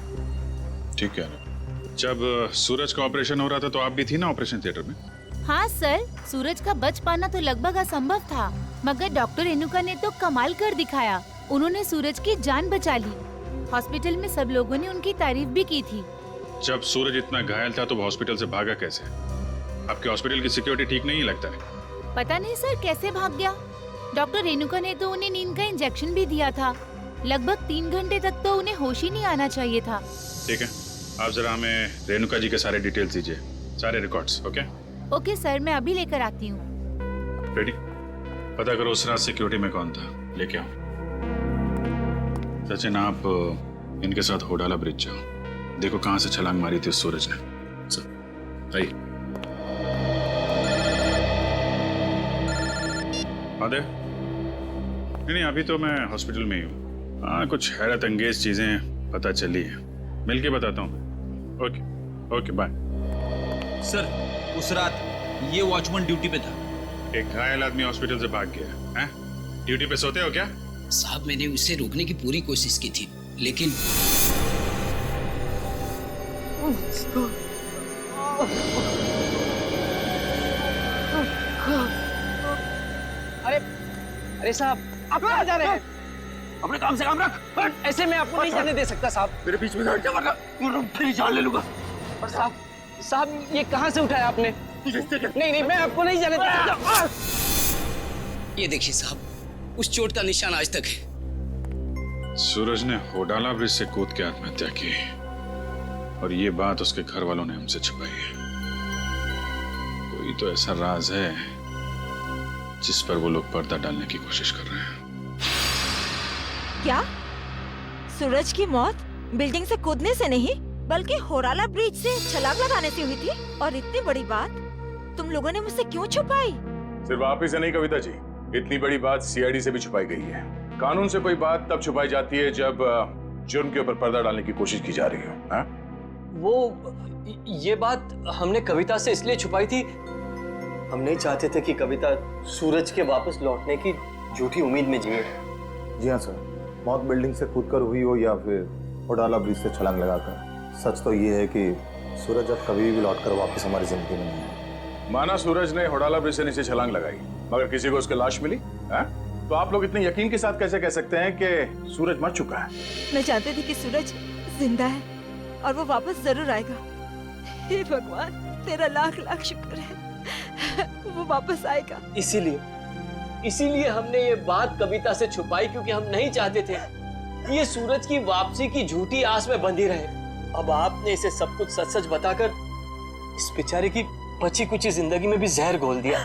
ठीक है। जब सूरज का ऑपरेशन हो रहा था तो आप भी थी ना ऑपरेशन थिएटर में? हाँ सर, सूरज का बच पाना तो लगभग असंभव था, मगर डॉक्टर रेणुका ने तो कमाल कर दिखाया। उन्होंने सूरज की जान बचा ली। हॉस्पिटल में सब लोगों ने उनकी तारीफ भी की थी। जब सूरज इतना घायल था तो वो हॉस्पिटल से भागा कैसे? आपके हॉस्पिटल की सिक्योरिटी ठीक नहीं लगता है? पता नहीं सर कैसे भाग गया। डॉक्टर रेणुका ने तो उन्हें नींद का इंजेक्शन भी दिया था। लगभग 3 घंटे तक तो उन्हें होश ही नहीं आना चाहिए था। ठीक है, आप जरा हमें रेणुका जी के सारे डिटेल्स दीजिए, सारे रिकॉर्ड्स। ओके ओके सर, मैं अभी लेकर आती हूँ। रेडी? पता करो उस रात सिक्योरिटी में कौन था, लेके आओ। सचिन आप इनके साथ होडाला ब्रिज जाओ, देखो कहाँ से छलांग मारी थी उस सूरज ने। सर आइए। नहीं अभी तो मैं हॉस्पिटल में ही हूँ। हाँ कुछ हैरत अंगेज चीजें पता चली है, मिलके बताता हूँ। Okay okay bye. सर उस रात ये वॉचमैन ड्यूटी पे था। एक घायल आदमी हॉस्पिटल से भाग गया है? ड्यूटी पे सोते हो क्या? साहब मैंने उसे रोकने की पूरी कोशिश की थी लेकिन अरे साहब आप कहाँ जा रहे हैं? अपने काम से काम रख। ऐसे मैं आपको नहीं जाने दे सकता साहब। मेरे बीच में हट जा वरना फिर जान ले लूंगा। और साहब ये कहाँ से उठाया आपने? नहीं मैं आपको नहीं जाने दे सकता। ये देखिए साहब उस चोट का निशान आज तक है। सूरज ने होडाला ब्रिज से कूद के आत्महत्या की और ये बात उसके घर वालों ने हमसे छुपाई है। कोई तो ऐसा राज है जिस पर वो लोग पर्दा डालने की कोशिश कर रहे हैं। क्या सूरज की मौत बिल्डिंग से कूदने से नहीं बल्कि होडाला ब्रिज से छलांग लगाने से हुई थी? और इतनी बड़ी बात तुम लोगों ने मुझसे क्यों छुपाई? सिर्फ आप ही से नहीं कविता जी, इतनी बड़ी बात सीआईडी से भी छुपाई गई है। कानून से कोई बात तब छुपाई जाती है जब जुर्म के ऊपर पर्दा डालने की कोशिश की जा रही हो। हा? वो ये बात हमने कविता से इसलिए छुपाई थी, हम नहीं चाहते थे कि कविता सूरज के वापस लौटने की झूठी उम्मीद में जिए। जी हाँ सर, मौत बिल्डिंग से कूदकर हुई हो या फिर होडाला ब्रिज से छलांग लगाकर, सच तो ये है कि सूरज अब कभी भी लौटकर वापस हमारी जिंदगी में नहीं है। माना सूरज ने होडाला ब्रिज से नीचे छलांग लगाई मगर किसी को उसकी लाश मिली? तो आप लोग इतने यकीन के साथ कैसे कह सकते हैं कि सूरज मर चुका है? मैं जानती थी कि सूरज जिंदा है और वो वापस जरूर आएगा। हे भगवान तेरा लाख लाख शुक्र है, वो वापस आएगा। इसीलिए हमने ये बात कविता से छुपाई क्योंकि हम नहीं चाहते थे कि ये सूरज की वापसी की झूठी आस में बंधी रहे। अब आपने इसे सब कुछ सच सच बताकर इस बेचारे की बची कुची जिंदगी में भी जहर घोल दिया।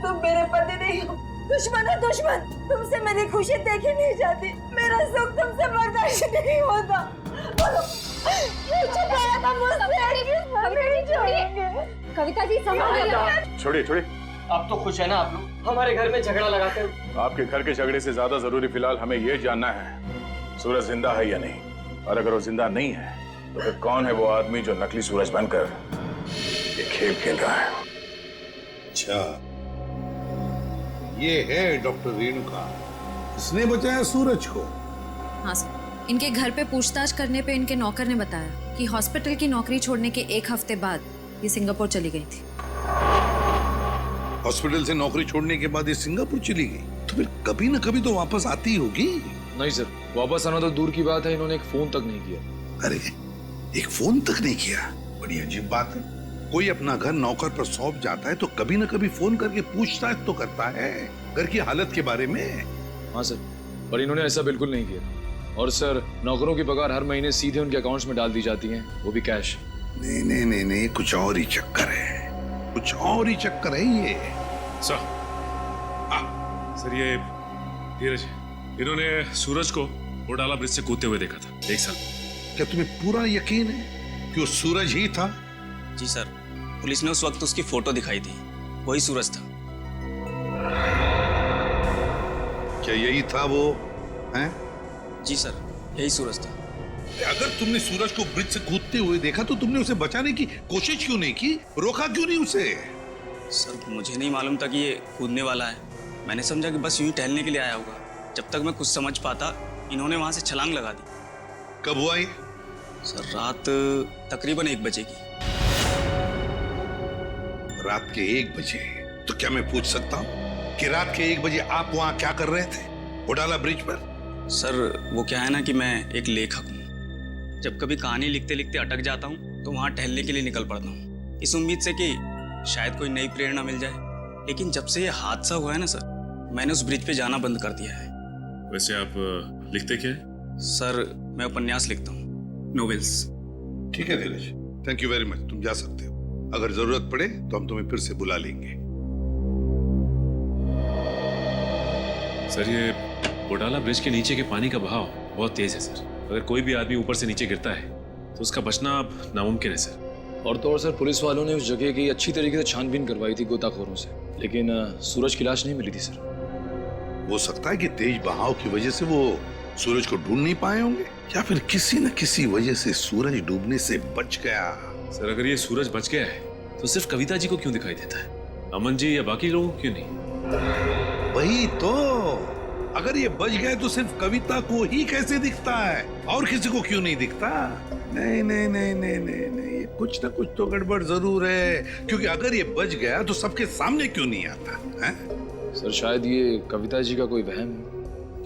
तुम मेरे पति नहीं हो, दुश्मन है दुश्मन। तुमसे मेरी खुशी देखी नहीं जाती, मेरा सुख तुमसे बर्दाश्त नहीं होता। बोलो, क्यों छुपाया था मुझसे? कविता जी संभालिए। छोड़िए। अब तो खुश है ना आप लोग हमारे घर में झगड़ा लगाते हो? आपके घर के झगड़े से ज्यादा जरूरी फिलहाल हमें ये जानना है सूरज जिंदा है या नहीं, और अगर वो जिंदा नहीं है तो फिर कौन है वो आदमी जो नकली सूरज बनकर ये खेल खेल रहा है? अच्छा ये है डॉक्टर रेणुका, इसने बचाया सूरज को। हाँ सर, इनके घर पे पूछताछ करने पे इनके नौकर ने बताया कि हॉस्पिटल की नौकरी छोड़ने के 1 हफ्ते बाद ये सिंगापुर चली गई थी। हॉस्पिटल से नौकरी छोड़ने के बाद ये सिंगापुर चली गई, तो फिर कभी न कभी तो वापस आती होगी। नहीं सर, वापस आना तो दूर की बात है, इन्होंने एक फोन तक नहीं किया। अरे एक फोन तक नहीं किया? बड़ी अजीब बात है। कोई अपना घर नौकर पर सौंप जाता है तो कभी न कभी फोन करके पूछताछ तो करता है घर की हालत के बारे में। हाँ सर, पर इन्होंने ऐसा बिल्कुल नहीं किया। और सर, नौकरों की पगार हर महीने सीधे उनके अकाउंट्स में डाल दी जाती है, वो भी कैश। नहीं नहीं नहीं नहीं, कुछ और ही चक्कर है, कुछ और ही चक्कर है ये। सर ये धीरज, इन्होंने सूरज को घोटाला ब्रिज से कूदते हुए देखा था 1 साल। क्या तुम्हें पूरा यकीन है कि वो सूरज ही था? जी सर, पुलिस ने उस वक्त उसकी फोटो दिखाई थी, वही सूरज था। क्या यही था वो? हैं? जी सर, यही सूरज था। अगर तुमने सूरज को ब्रिज से कूदते हुए देखा तो तुमने उसे बचाने की कोशिश क्यों नहीं की? रोका क्यों नहीं उसे? सर मुझे नहीं मालूम था कि ये कूदने वाला है। मैंने समझा कि बस यूं ही टहलने के लिए आया होगा। जब तक मैं कुछ समझ पाता, इन्होंने वहां से छलांग लगा दी। कब हुआ ये? सर रात तकरीबन 1 बजे की। रात के 1 बजे? तो क्या मैं पूछ सकता हूँ कि रात के 1 बजे आप वहां क्या कर रहे थे घोटाला ब्रिज पर? सर वो क्या है ना कि मैं एक लेखक हूँ। जब कभी कहानी लिखते लिखते अटक जाता हूँ तो वहाँ टहलने के लिए निकल पड़ता हूँ, इस उम्मीद से कि शायद कोई नई प्रेरणा मिल जाए। लेकिन जब से ये हादसा हुआ है ना सर, मैंने उस ब्रिज पे जाना बंद कर दिया है। वैसे आप लिखते क्या है? सर मैं उपन्यास लिखता हूँ, नोवेल्स। ठीक है धीरज, थैंक यू वेरी मच, तुम जा सकते हो। अगर जरूरत पड़े तो हम तुम्हें फिर से बुला लेंगे। सर ये घोटाला ब्रिज के नीचे के पानी का बहाव बहुत तेज है सर। अगर कोई भी आदमी ऊपर से नीचे गिरता है तो उसका बचना अब नामुमकिन है सर। और तो और सर, पुलिस वालों ने उस जगह की अच्छी तरीके से छानबीन करवाई थी गोताखोरों से, लेकिन सूरज की लाश नहीं मिली थी सर। हो सकता है कि तेज बहाव की वजह से वो सूरज को ढूंढ नहीं पाए होंगे, या फिर किसी न किसी वजह से सूरज डूबने से बच गया। सर अगर ये सूरज बच गया है तो सिर्फ कविता जी को क्यों दिखाई देता है? अमन जी या बाकी लोगों को क्यों नहीं? वही तो, अगर ये बच गए तो सिर्फ कविता को ही कैसे दिखता है, और किसी को क्यों नहीं दिखता? नहीं नहीं नहीं नहीं नहीं नहीं, कुछ ना कुछ तो गड़बड़ जरूर है, क्योंकि अगर ये बच गया तो सबके सामने क्यों नहीं आता है? सर शायद ये कविता जी का कोई वहम है।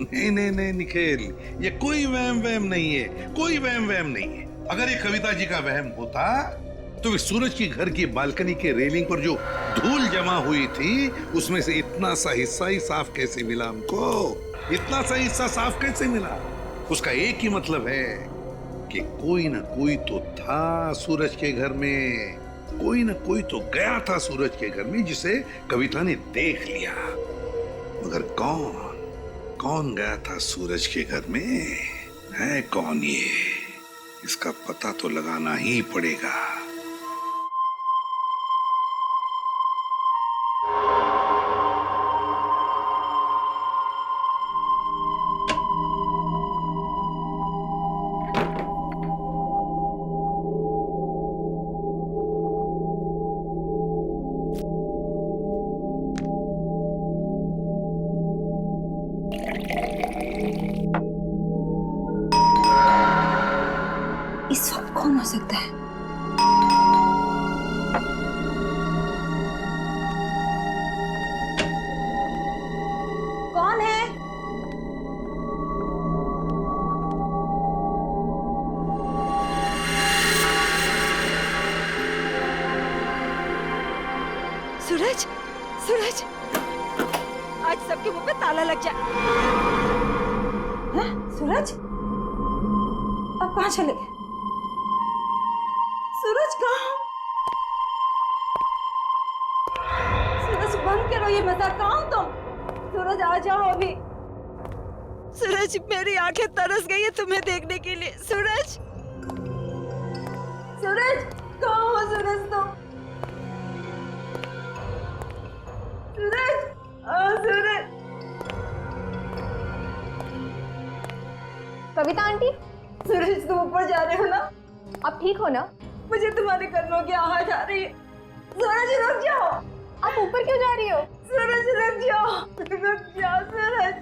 नहीं नहीं नहीं निखिल, ये कोई वहम नहीं है, कोई वहम नहीं है। अगर ये कविता जी का वहम होता तो सूरज की घर की बालकनी के रेलिंग पर जो धूल जमा हुई थी उसमें से इतना सा हिस्सा ही साफ कैसे मिला हमको? इतना सा हिस्सा साफ कैसे मिला? उसका एक ही मतलब है कि कोई ना कोई तो था सूरज के घर में, कोई ना कोई तो गया था सूरज के घर में जिसे कविता ने देख लिया। मगर कौन गया था सूरज के घर में? है कौन ये? इसका पता तो लगाना ही पड़ेगा। इस वक्त कौन हो सकता है? कौन है? सूरज, सूरज, आज सबके मुंह पे ताला लग जाए। हाँ, सूरज, अब कहाँ चले गए? सूरज कहाँ? सूरज बंद करो ये मजाक, कहाँ हो तुम? सूरज आ जाओ अभी। सूरज मेरी आंखें तरस गई है तुम्हें देखने के लिए। सूरज, सूरज कहाँ हो सूरज तुम? सूरज, सूरज। कविता आंटी, सूरज तुम ऊपर जा रहे हो ना? आप ठीक हो ना? मुझे तुम्हारे कदमों की आवाज आ रही है। सूरज रुक जाओ। आप ऊपर क्यों जा रही हो? सूरज रुक जाओ, रुक जाओ सूरज।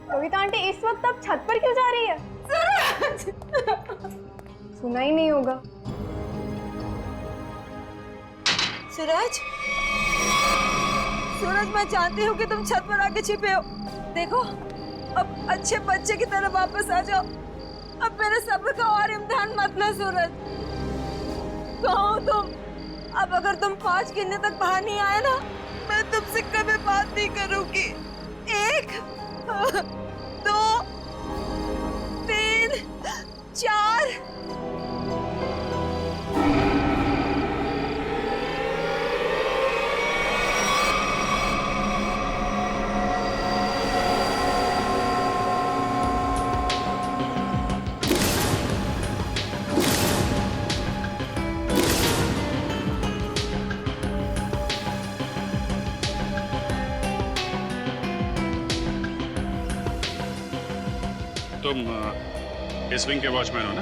कविता आंटी इस वक्त आप छत पर क्यों जा रही है? सूरज, सुना ही नहीं होगा। सूरज, सूरज मैं जानती हूँ कि तुम छत पर आके छिपे हो। देखो अब अच्छे बच्चे की तरह वापस आ जाओ। अब मेरे सब्र का और इम्तिहान मत लो सूरज। कहाँ हो तुम? अब अगर तुम 5 गिनने तक बाहर नहीं आए ना, मैं तुमसे कभी बात नहीं करूंगी। 1, 2, 4। तुम इस विंग के वॉचमैन हो ना?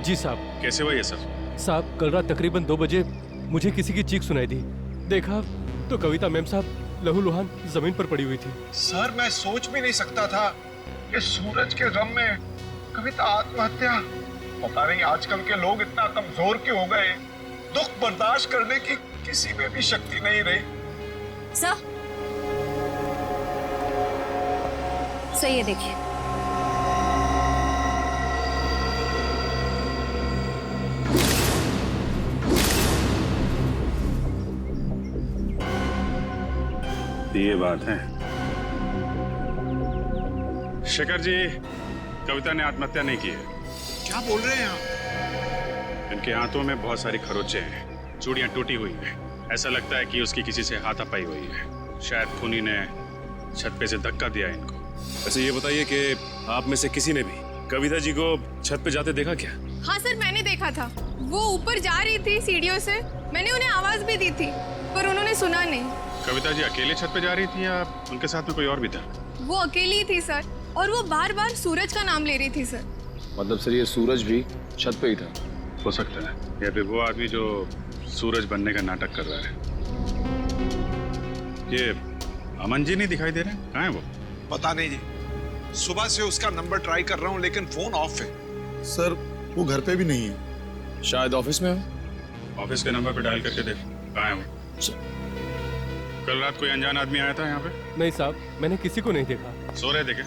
जी साहब। कैसे हुआ ये सब? साहब कल रात तकरीबन 2 बजे मुझे किसी की चीख सुनाई दी। देखा तो कविता मैम साहब लहूलुहान जमीन पर पड़ी हुई थी। सर मैं सोच भी नहीं सकता था कि सूरज के गम में कविता आत्महत्या। पता नहीं आजकल के लोग इतना कमजोर क्यों हो गए। दुख बर्दाश्त करने की किसी में भी शक्ति नहीं रही। सर सही है, देखिए। ये बात है। शेखर जी, कविता ने आत्महत्या नहीं की है। क्या बोल रहे हैं आप? इनके हाथों में बहुत सारी खरोंचे हैं, चूड़ियां टूटी हुई हैं। ऐसा लगता है कि उसकी किसी से हाथापाई हुई है। शायद खूनी ने छत पे से धक्का दिया इनको। वैसे ये बताइए कि आप में से किसी ने भी कविता जी को छत पे जाते देखा क्या? हाँ सर, मैंने देखा था। वो ऊपर जा रही थी सीढ़ियों से। मैंने उन्हें आवाज भी दी थी पर उन्होंने सुना नहीं। कविता जी अकेले छत पे जा रही थी या उनके साथ में कोई और भी था? वो अकेली थी सर, और वो बार बार सूरज का नाम ले रही थी सर। मतलब सर ये सूरज भी छत पे ही था? हो सकता है, या फिर वो आदमी जो सूरज बनने का नाटक कर रहा है। ये अमन जी नहीं दिखाई दे रहे? कहाँ है वो? पता नहीं जी, सुबह से उसका नंबर ट्राई कर रहा हूँ लेकिन फोन ऑफ है। सर वो घर पे भी नहीं है। शायद ऑफिस में हो। ऑफिस के नंबर पे डायल करके देख, कहाँ है वो? कल रात कोई अनजान आदमी आया था यहाँ पे? नहीं साहब, मैंने किसी को नहीं देखा। सो रहे थे क्या?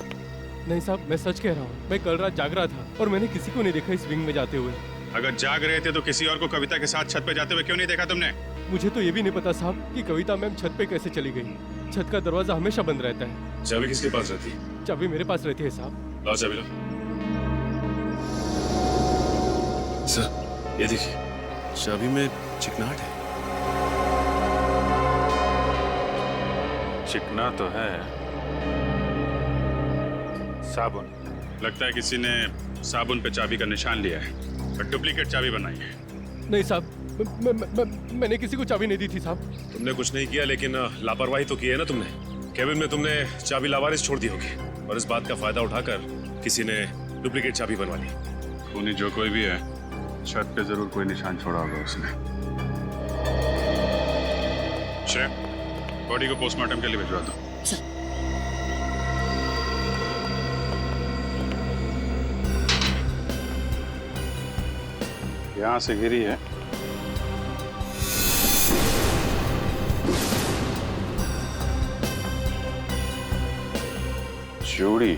नहीं साहब, मैं सच कह रहा हूँ। मैं कल रात जाग रहा था और मैंने किसी को नहीं देखा इस विंग में जाते हुए। अगर जाग रहे थे तो किसी और को कविता के साथ छत पे जाते हुए क्यों नहीं देखा तुमने? मुझे तो ये भी नहीं पता साहब कि कविता मैम छत पे कैसे चली गई। छत का दरवाजा हमेशा बंद रहता है। चाबी किसके पास रहती है? चाबी मेरे पास रहती है साहब। लाओ चाबी लाओ। सर ये देखिए, चाबी में चिकनाहट है। चिकना तो है। साबुन। लगता है किसी ने साबुन पे चाबी का निशान लिया है और डुप्लीकेट चाबी बनाई है। नहीं साहब, मैंने किसी को चाबी नहीं दी थी साहब। तुमने कुछ नहीं किया, लेकिन लापरवाही तो की है ना तुमने। केबिन में तुमने चाबी लावारिस छोड़ दी होगी और इस बात का फायदा उठाकर किसी ने डुप्लीकेट चाबी बनवा ली। खूनी जो कोई भी है, छत पे जरूर कोई निशान छोड़ा होगा उसने। श्रेया, बॉडी को पोस्टमार्टम के लिए भिजवा दो। यहाँ से गिरी है। चूड़ी।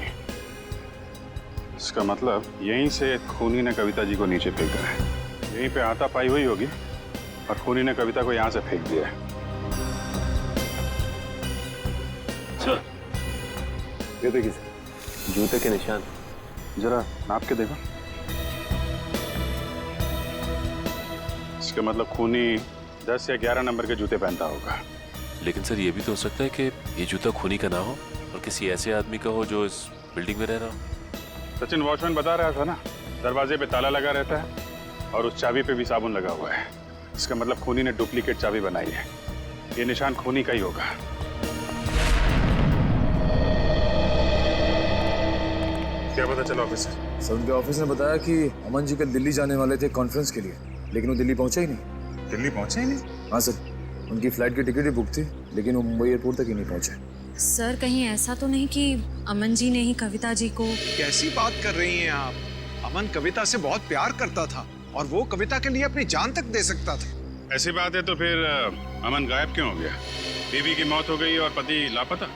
इसका मतलब यहीं से खूनी ने कविता जी को नीचे फेंका है। यहीं पे हाथापाई हुई होगी और खूनी ने कविता को यहाँ से फेंक दिया है। ये देखिए जूते के निशान। जरा नाप के देखो। इसका मतलब खूनी 10 या 11 नंबर के जूते पहनता होगा। लेकिन सर ये भी तो हो सकता है कि ये जूता खूनी का ना हो और किसी ऐसे आदमी का हो जो इस बिल्डिंग में रह रहा हो। सचिन वॉचमैन बता रहा था ना, दरवाजे पे ताला लगा रहता है और उस चाबी पे भी साबुन लगा हुआ है। इसका मतलब खूनी ने डुप्लीकेट चाबी बनाई है। ये निशान खूनी का ही होगा। क्या पता चला ऑफिसर? सर उनके ऑफिस ने बताया कि अमन जी कल दिल्ली जाने वाले थे कॉन्फ्रेंस के लिए, लेकिन वो दिल्ली पहुंचे ही नहीं। दिल्ली पहुंचे ही नहीं? हाँ सर, उनकी फ्लाइट की टिकट ही बुक थी, लेकिन वो मुंबई एयरपोर्ट तक ही नहीं पहुंचे। सर कहीं ऐसा तो नहीं कि अमन जी ने ही कविता जी को? कैसी बात कर रही हैं आप? अमन कविता से बहुत प्यार करता था और वो कविता के लिए अपनी जान तक दे सकता था। ऐसी बात है तो फिर अमन गायब क्यों हो गया? बीवी की मौत हो गई और पति लापता?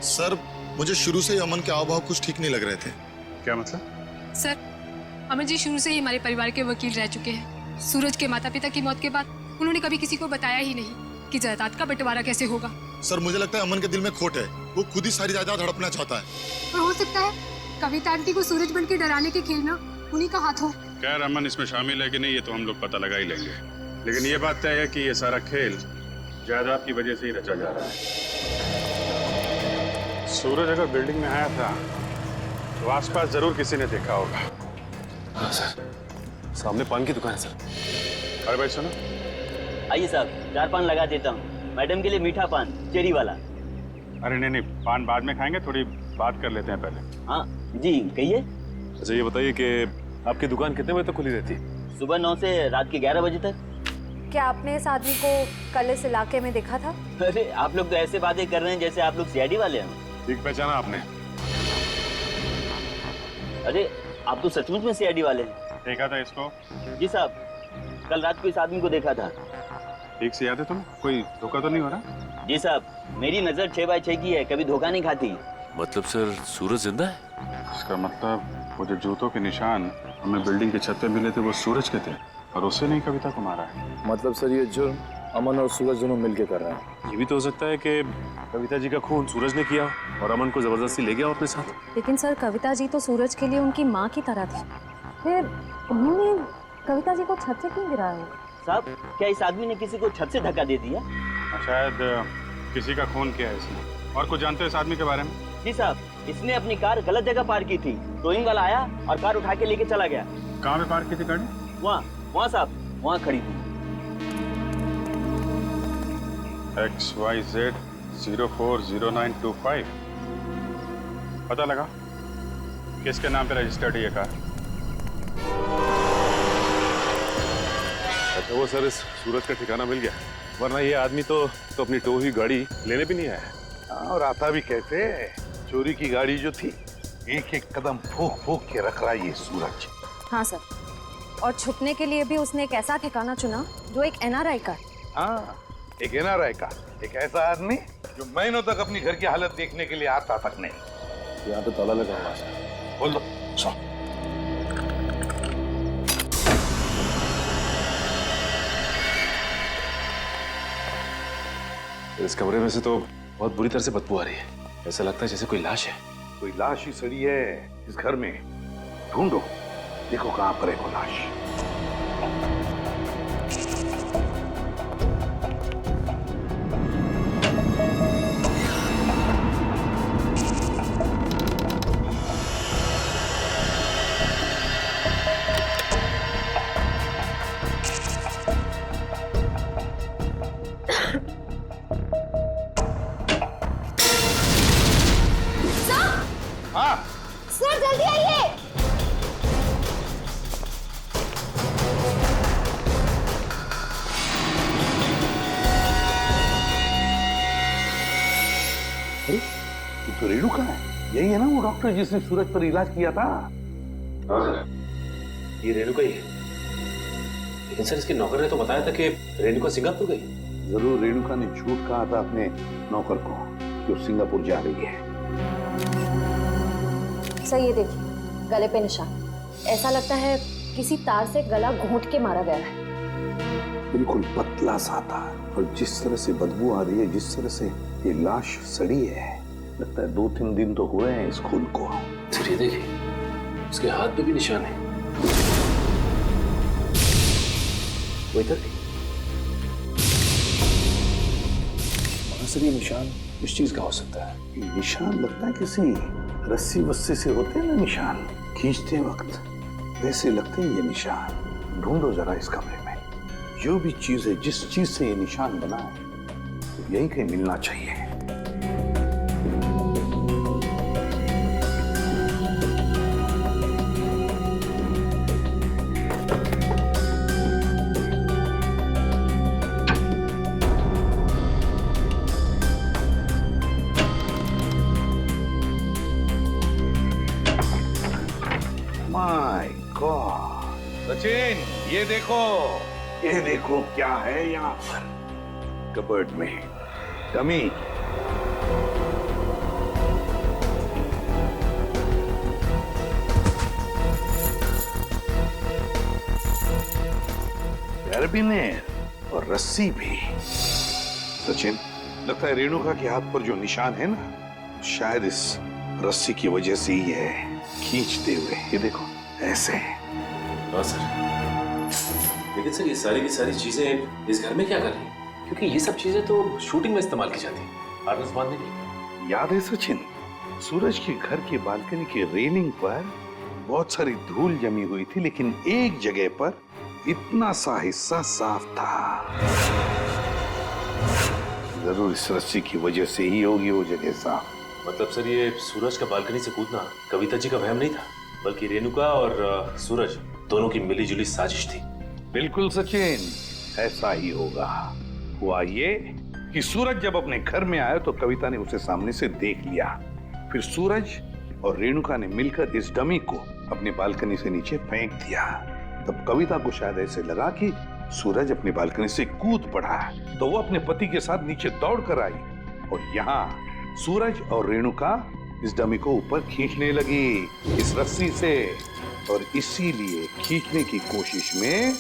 सर मुझे शुरू से ही अमन के हाव भाव कुछ ठीक नहीं लग रहे थे। क्या मतलब? सर अमन जी शुरू से ही हमारे परिवार के वकील रह चुके हैं। सूरज के माता पिता की मौत के बाद उन्होंने कभी किसी को बताया ही नहीं कि जायदाद का बंटवारा कैसे होगा। सर मुझे लगता है अमन के दिल में खोट है, वो खुद ही सारी जायदाद हड़पना चाहता है। और हो सकता है कविता आंटी को सूरज बन के डराने के खेल में उन्हीं का हाथ हो। खैर अमन इसमें शामिल है कि नहीं ये तो हम लोग पता लगा ही लेंगे, लेकिन ये बात तय है कि ये सारा खेल जायदाद की वजह से ही रचा जा रहा है। सूरज अगर बिल्डिंग में आया था तो आसपास जरूर किसी ने देखा होगा। हाँ सर, सामने पान की दुकान है सर। अरे भाई सुनो, आइए साहब, 4 पान लगा देता हूँ। मैडम के लिए मीठा पान, चेरी वाला। अरे नहीं, पान बाद में खाएंगे, थोड़ी बात कर लेते हैं पहले। हाँ जी, कहिए। अच्छा ये बताइए कि आपकी दुकान कितने बजे तक खुली रहती है? सुबह 9 से रात के 11 बजे तक। क्या आपने इस आदमी को कल इस इलाके में देखा था? अरे आप लोग तो ऐसे बातें कर रहे हैं जैसे आप लोग सीआईडी वाले हैं। ठीक पहचाना आपने? अरे आप तो सचमुच में सीआईडी वाले हैं। देखा था इसको? जी साहब, कल रात को इस आदमी को देखा था। ठीक से याद है तुम्हें? कोई धोखा तो नहीं हो रहा? जी साहब, मेरी नजर 6x6 की है, कभी धोखा नहीं खाती। मतलब सर सूरज जिंदा है? इसका मतलब वो जो जूतों के निशान हमें बिल्डिंग की छत पे मिले थे वो सूरज के थे और उससे नहीं कविता को मारा है। मतलब सर ये जुर्म अमन और सूरज दोनों मिलके कर रहे हैं। ये भी तो हो सकता है कि कविता जी का खून सूरज ने किया और अमन को जबरदस्ती ले गया अपने साथ। लेकिन सर कविता जी तो सूरज के लिए उनकी माँ की तरह थी, फिर उन्होंने कविता जी को छत से क्यों गिराया होगा? साहब, क्या इस आदमी ने किसी को छत से धक्का दे दिया? शायद किसी का खून किया है इसने। और कुछ जानते हो इस आदमी के बारे में? जी साहब, इसने अपनी कार गलत जगह पार की थी। टोइंग वाला आया और कार उठा के लेके चला गया। कहाँ पे पार्क की थी गाड़ी? वहाँ साहब, वहाँ खड़ी थी। XYZ 040925। पता लगा किसके नाम पे रजिस्टर्ड है ये कार? अच्छा वो सर इस सूरज का ठिकाना मिल गया, वरना ये आदमी तो अपनी टो हुई गाड़ी लेने भी नहीं आया है। और आता भी कैसे? चोरी की गाड़ी जो थी एक एक कदम फूक फूक के रख रहा है ये सूरज। हाँ सर, और छुपने के लिए भी उसने एक ऐसा ठिकाना चुना जो एक NRI का। हाँ, एक NRI का, एक ऐसा आदमी जो महीनों तक अपनी घर की हालत देखने के लिए आता तक नहीं। यहाँ पे ताला लगा हुआ है। बोल दो। इस कमरे में से तो बहुत बुरी तरह से बदबू आ रही है। ऐसा लगता है जैसे कोई लाश है। कोई लाश ही सड़ी है इस घर में। ढूंढो, देखो कहाँ पर है वो लाश। सर जल्दी आइए। तो रेणु कहाँ है? यही है ना वो डॉक्टर जिसने सूरज पर इलाज किया था? ये रेणुका ही है। लेकिन सर इसके नौकर ने तो बताया था कि रेणुका सिंगापुर गई। जरूर रेणुका ने झूठ कहा था अपने नौकर को कि वो सिंगापुर जा रही है। सर ये देखिए, गले पे निशान। ऐसा लगता है किसी तार से गला घोंट के मारा गया है। बिल्कुल पतला सा था, और जिस तरह से बदबू आ रही है, जिस तरह से ये लाश सड़ी है, लगता है 2-3 दिन तो हुए हैं इस खून को। सर ये देखिए, उसके हाथ पे भी निशान है। वो इधर भी। सर ये निशान किस चीज का हो सकता है? ये निशान लगता है किसी रस्सी वस्सी से होते हैं ना निशान, खींचते वक्त वैसे लगते हैं ये निशान। ढूंढो जरा इस कमरे में, जो भी चीज है, जिस चीज से ये निशान बना है, तो यही कहीं मिलना चाहिए। माय गॉड, सचिन ये देखो क्या है यहाँ पर कबर्ड में। डमी, कैरबिनेर और रस्सी भी। सचिन, लगता है रेणुका के हाथ पर जो निशान है ना, शायद इस रस्सी की वजह से ही है, खींचते हुए। ये देखो ऐसे। हाँ सर, लेकिन सर ये सारी की सारी चीजें इस घर में क्या कर रही हैं? क्योंकि ये सब चीजें तो शूटिंग में इस्तेमाल की जाती है, हार्नेस बांधने के लिए। याद है सचिन, सूरज के घर की बालकनी की रेलिंग पर बहुत सारी धूल जमी हुई थी, लेकिन एक जगह पर इतना सा हिस्सा साफ था। जरूर इस रस्सी की वजह से ही होगी वो जगह साफ। मतलब सर ये सूरज का बालकनी से कूदना कविता जी का वहम नहीं था, बल्कि रेणुका और सूरज दोनों की मिलीजुली साजिश थी। बिल्कुल सचिन, ऐसा ही होगा। हुआ ये कि सूरज जब अपने घर में आया तो कविता ने उसे सामने से देख लिया। फिर सूरज और रेणुका ने मिलकर इस डमी को अपनी बालकनी से नीचे फेंक दिया। तब कविता को शायद ऐसे लगा कि सूरज अपनी बालकनी से कूद पड़ा, तो वो अपने पति के साथ नीचे दौड़ कर आई और यहाँ सूरज और रेणुका इस डमी को ऊपर खींचने लगी इस रस्सी से, और इसीलिए खींचने की कोशिश में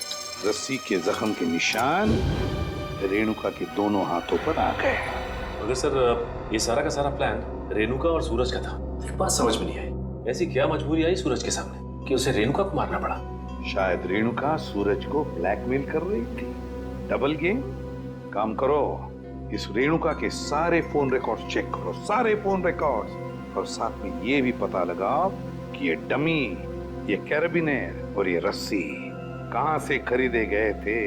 रस्सी के जख्म के निशान रेणुका के दोनों हाथों पर आ गए। मगर सर ये सारा का सारा प्लान रेणुका और सूरज का था। एक बात समझ में नहीं आई, ऐसी क्या मजबूरी आई सूरज के सामने कि उसे रेणुका को मारना पड़ा? शायद रेणुका सूरज को ब्लैकमेल कर रही थी। Double game. काम करो, इस रेणुका के सारे फोन रिकॉर्ड्स चेक करो, सारे फोन रिकॉर्ड्स, और साथ में ये भी पता लगाओ कि ये डमी, ये कैरेबिनेर और ये रस्सी कहां से खरीदे गए थे।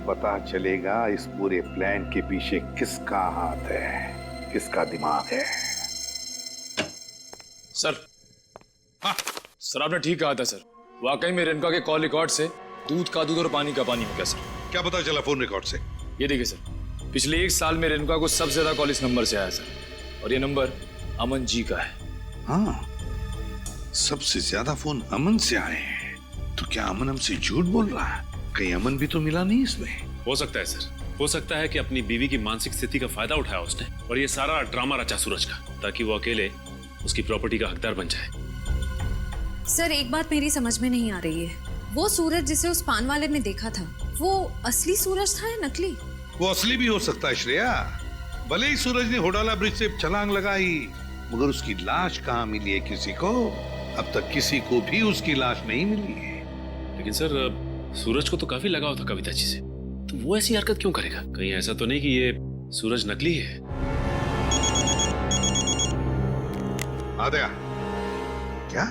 पता चलेगा इस पूरे प्लान के पीछे किसका हाथ है, किसका दिमाग है। सर, हाँ, सर आपने ठीक कहा था सर। वाकई में रेणुका के कॉल रिकॉर्ड से दूध का दूध और पानी का पानी हो गया सर। क्या पता चला फोन रिकॉर्ड से? ये देखिए सर, पिछले 1 साल में रेणुका को सबसे ज्यादा कॉल इस नंबर से आया सर, और ये नंबर अमन जी का है। हाँ, सबसे ज्यादा फोन अमन से आए हैं। तो क्या अमन हमसे झूठ बोल रहा है? कहीं अमन भी तो मिला नहीं इसमें? हो सकता है सर, हो सकता है कि अपनी बीवी की मानसिक स्थिति का फायदा उठाया उसने और ये सारा ड्रामा रचा सूरज का, ताकि वो अकेले उसकी प्रॉपर्टी का हकदार बन जाए। सर एक बात मेरी समझ में नहीं आ रही है, वो सूरज जिसे उस पान वाले ने देखा था, वो असली सूरज था या नकली? वो असली भी हो सकता है श्रेया। भले ही सूरज ने होडाला ब्रिज से छलांग लगाई, मगर उसकी लाश कहाँ मिली है किसी को? अब तक किसी को भी उसकी लाश नहीं मिली है। लेकिन सर सूरज को तो काफी लगाव था कविता जी से, तो वो ऐसी हरकत क्यों करेगा? कहीं ऐसा तो नहीं कि ये सूरज नकली है? आद्या, क्या?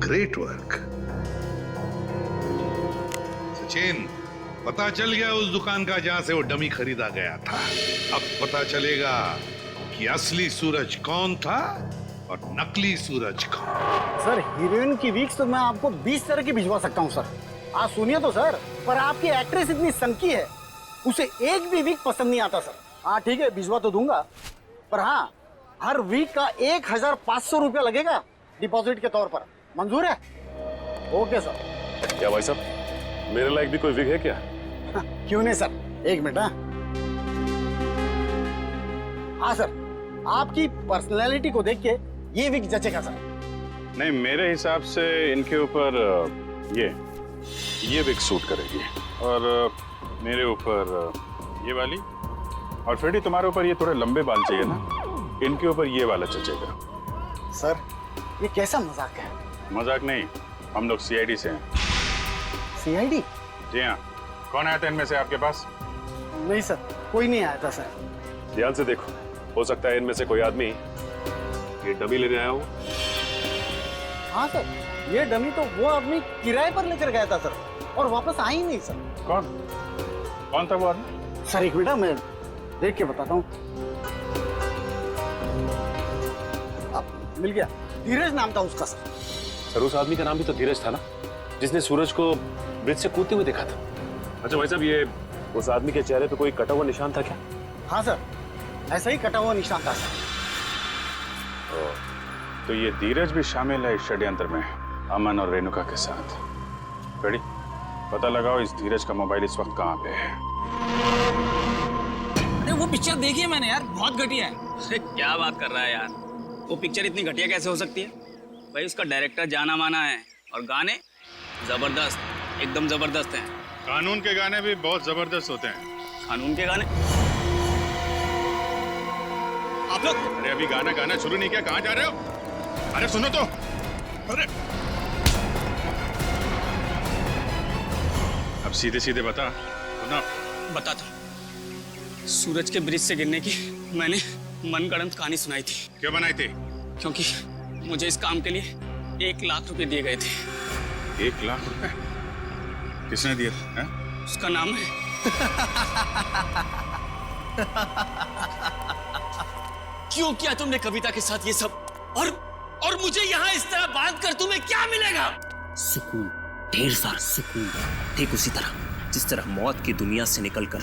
Great work Sachin. पता चल गया उस दुकान का जहां से वो डमी खरीदा गया था। अब पता चलेगा कि असली सूरज कौन था और नकली सूरज कौन। सर हीरोइन की वीक्स तो मैं आपको 20 तरह की भिजवा सकता हूँ सर। आप सुनिए तो सर, पर आपकी एक्ट्रेस इतनी सनकी है, उसे एक भी वीक पसंद नहीं आता सर। हाँ ठीक है, भिजवा तो दूंगा, पर हाँ हर वीक का 1500 रुपया लगेगा डिपॉजिट के तौर पर। मंजूर है? Okay sir. क्या भाई साहब, मेरे लायक भी कोई विग है क्या? क्यों नहीं सर, 1 मिनट। हाँ सर, आपकी पर्सनैलिटी को देख के ये विग जचेगा सर। नहीं, मेरे हिसाब से इनके ऊपर ये विग सूट करेगी, और मेरे ऊपर ये वाली, और फ्रेडी तुम्हारे ऊपर ये थोड़े लंबे बाल चाहिए ना, इनके ऊपर ये वाला जचेगा। सर ये कैसा मजाक है? मजाक नहीं, हम लोग सीआईडी से हैं। सीआईडी? जी हाँ। कौन आया था इनमें से आपके पास? नहीं सर, कोई नहीं आया था सर। ध्यान से देखो, हो सकता है इनमें से कोई आदमी ये डमी लेने आया हो। हाँ सर, ये डमी तो वो आदमी किराए पर लेकर गया था सर, और वापस आ ही नहीं सर। कौन था वो आदमी? सर 1 मिनट, मैं देख के बताता हूँ। मिल गया, धीरज नाम था उसका सर। सर उस आदमी का नाम भी तो धीरज था ना, जिसने सूरज को ब्रिज से कूदते हुए देखा था। अच्छा भाई साहब, ये उस आदमी के चेहरे पे कोई कटा हुआ निशान था क्या? हाँ सर, ऐसा ही कटा हुआ निशान था सर। तो ये धीरज भी शामिल है इस षड्यंत्र में, अमन और रेणुका के साथ। रेडी? पता लगाओ इस धीरज का मोबाइल इस वक्त कहाँ पे है। अरे वो पिक्चर देखी है मैंने यार, बहुत घटिया है। अरे क्या बात कर रहा है यार, वो पिक्चर इतनी घटिया कैसे हो सकती है? भाई उसका डायरेक्टर जाना माना है, और गाने जबरदस्त, एकदम जबरदस्त हैं। कानून के गाने भी बहुत जबरदस्त होते हैं। कानून के गाने? आप लोग अरे अभी गाना शुरू नहीं किया, कहाँ जा रहे हो? अरे सुनो तो। अरे अब सीधे सीधे बता ना। बताता। सूरज के ब्रिज से गिरने की मैंने मनगढ़ंत कहानी सुनाई थी। क्यों बनाई थी? क्योंकि मुझे इस काम के लिए 1 लाख रुपए दिए गए थे। 1 लाख रुपए? किसने दिए थे? उसका नाम है क्यों किया तुमने कविता के साथ ये सब? और मुझे यहाँ इस तरह बांध कर तुम्हें क्या मिलेगा? सुकून, ढेर सारा सुकून। ठीक उसी तरह जिस तरह मौत की दुनिया से निकलकर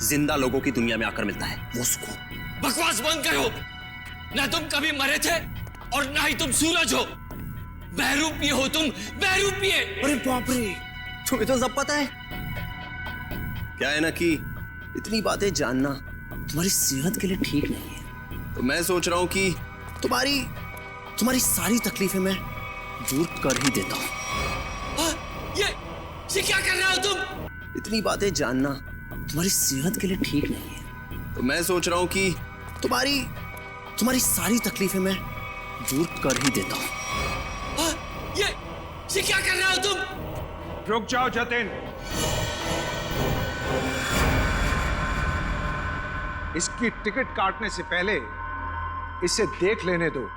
जिंदा लोगों की दुनिया में आकर मिलता है, वो सुकून। बकवास बंद करो। ना तुम कभी मरे थे और ना ही तुम सूरज हो। बहरूपिये हो तुम, बहरूपिये। अरे बाप रे, तुम्हें तो सब पता है। क्या है ना कि इतनी बातें जानना तुम्हारी सेहत के लिए ठीक नहीं है। तो मैं सोच रहा हूं कि तुम्हारी सारी तकलीफें मैं दूर कर ही देता हूं। ये क्या कर रहे हो तुम? इतनी बातें जानना तुम्हारी सेहत के लिए ठीक नहीं है। तो मैं सोच रहा हूं कि तुम्हारी सारी तकलीफें मैं दूर कर ही देता हूं। ये क्या कर रहे हो तुम? रुक जाओ जतिन। इसकी टिकट काटने से पहले इसे देख लेने दो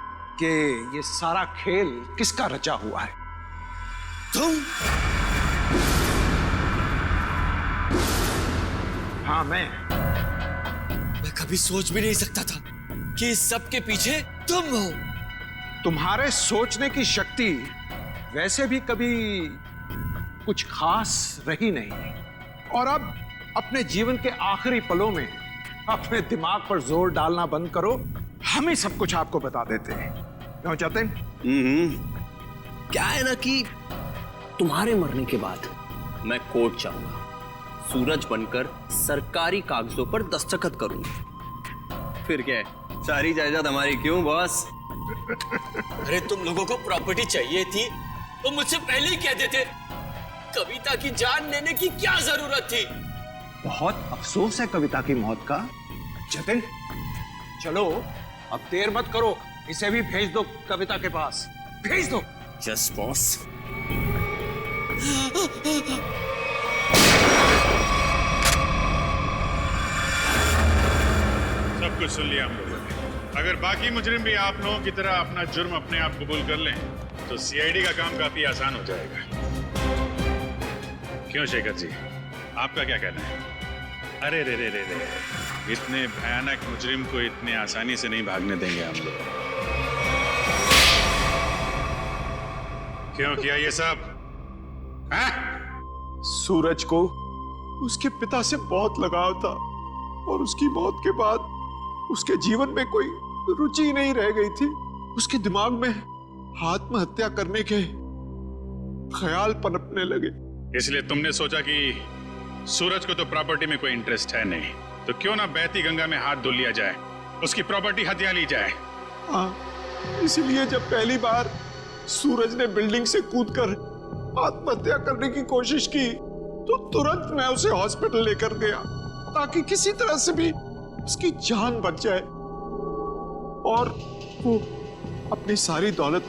कि ये सारा खेल किसका रचा हुआ है। तुम? हाँ, मैं कभी सोच भी नहीं सकता था कि इस सब के पीछे तुम हो। तुम्हारे सोचने की शक्ति वैसे भी कभी कुछ खास रही नहीं, और अब अपने जीवन के आखिरी पलों में अपने दिमाग पर जोर डालना बंद करो। हम ही सब कुछ आपको बता देते हैं। क्यों जतिन? क्या है ना कि तुम्हारे मरने के बाद मैं कोर्ट जाऊंगा, सूरज बनकर सरकारी कागजों पर दस्तखत करूंगा। फिर क्या है, सारी जायदाद हमारी। क्यों बॉस? अरे तुम लोगों को प्रॉपर्टी चाहिए थी तो मुझसे पहले ही कह देते। कविता की जान लेने की क्या जरूरत थी? बहुत अफसोस है कविता की मौत का। जतिन, चलो अब देर मत करो, इसे भी भेज दो कविता के पास, भेज दो। Yes boss. सब कुछ सुन लिया हम लोगों ने। अगर बाकी मुजरिम भी आप लोगों की तरह अपना जुर्म अपने आप कबूल कर लें तो सीआईडी का काम काफी आसान हो जाएगा। क्यों शेखर जी, आपका क्या कहना है? अरे रे रे रे रे, इतने भयानक मुजरिम को इतने आसानी से नहीं भागने देंगे हम लोग। क्यों किया ये सब? सूरज को उसके पिता से बहुत लगाव था, और उसकी मौत के बाद उसके जीवन में कोई रुचि नहीं रह गई थी। उसके दिमाग में आत्महत्या करने के ख्याल पनपने लगे। इसलिए तुमने सोचा कि सूरज को तो प्रॉपर्टी में कोई इंटरेस्ट है नहीं, तो क्यों ना बहती गंगा में हाथ धुल लिया जाए, उसकी प्रॉपर्टी हथिया ली जाए। हाँ, इसलिए जब पहली बार सूरज ने बिल्डिंग से कूदकर आत्महत्या करने की कोशिश की तो तुरंत मैं उसे हॉस्पिटल लेकर गया ताकि किसी तरह से भी उसकी जान बच जाए, और वो अपनी सारी दौलत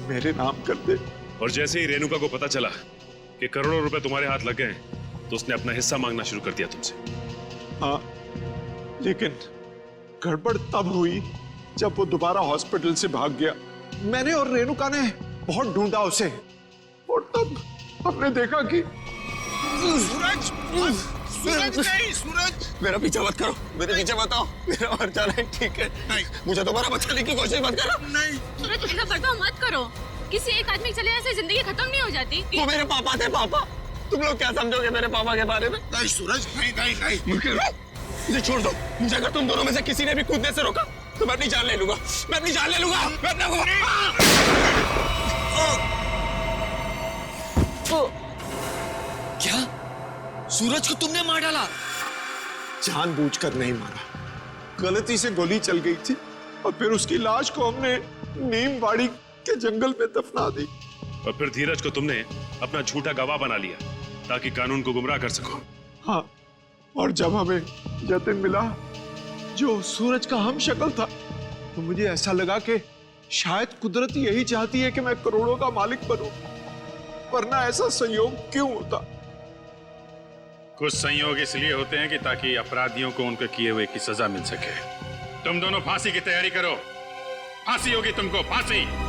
मेरे नाम कर दे। और जैसे ही रेणुका को पता चला कि करोड़ों रुपए तुम्हारे हाथ लग गए तो उसने अपना हिस्सा मांगना शुरू कर दिया तुमसे। हाँ, लेकिन गड़बड़ तब हुई जब वो दोबारा हॉस्पिटल से भाग गया। मैंने और रेणुका ने बहुत ढूंढा उसे, और तब हमने देखा कि सूरज, सूरज नहीं, सूरज मेरा पीछा मत करो, मेरे पीछे मत आओ, मेरा मर जाना है, ठीक है? नहीं, मुझे दोबारा बचाने की कोशिश मत करो। नहीं सूरज, ऐसा बर्ताव मत करो। किसी एक आदमी चले जाने से जिंदगी खत्म नहीं हो जाती। वो मेरे पापा थे। पापा, तुम लोग क्या समझोगे मेरे पापा के बारे में? नहीं सूरज, नहीं नहीं नहीं, मुझे छोड़ दो। मुझे अगर तुम दोनों में से किसी ने भी कूदने से रोका तो मैं अपनी जान ले लूंगा, मैं अपनी जान ले लूंगा। मैं क्या सूरज को तुमने मार डाला? जानबूझकर नहीं मारा, गलती से गोली चल गई थी, और फिर उसकी लाश को हमने नीमवाड़ी के जंगल में दफना दी। और फिर धीरज को तुमने अपना झूठा गवाह बना लिया ताकि कानून को गुमराह कर सको। हाँ, और जब हमें जतिन मिला जो सूरज का हम शक्ल था, तो मुझे ऐसा लगा कि शायद कुदरत यही चाहती है कि मैं करोड़ों का मालिक बनूं, वरना ऐसा संयोग क्यों होता। कुछ संयोग इसलिए होते हैं कि ताकि अपराधियों को उनके किए हुए की सजा मिल सके। तुम दोनों फांसी की तैयारी करो। फांसी होगी तुमको, फांसी।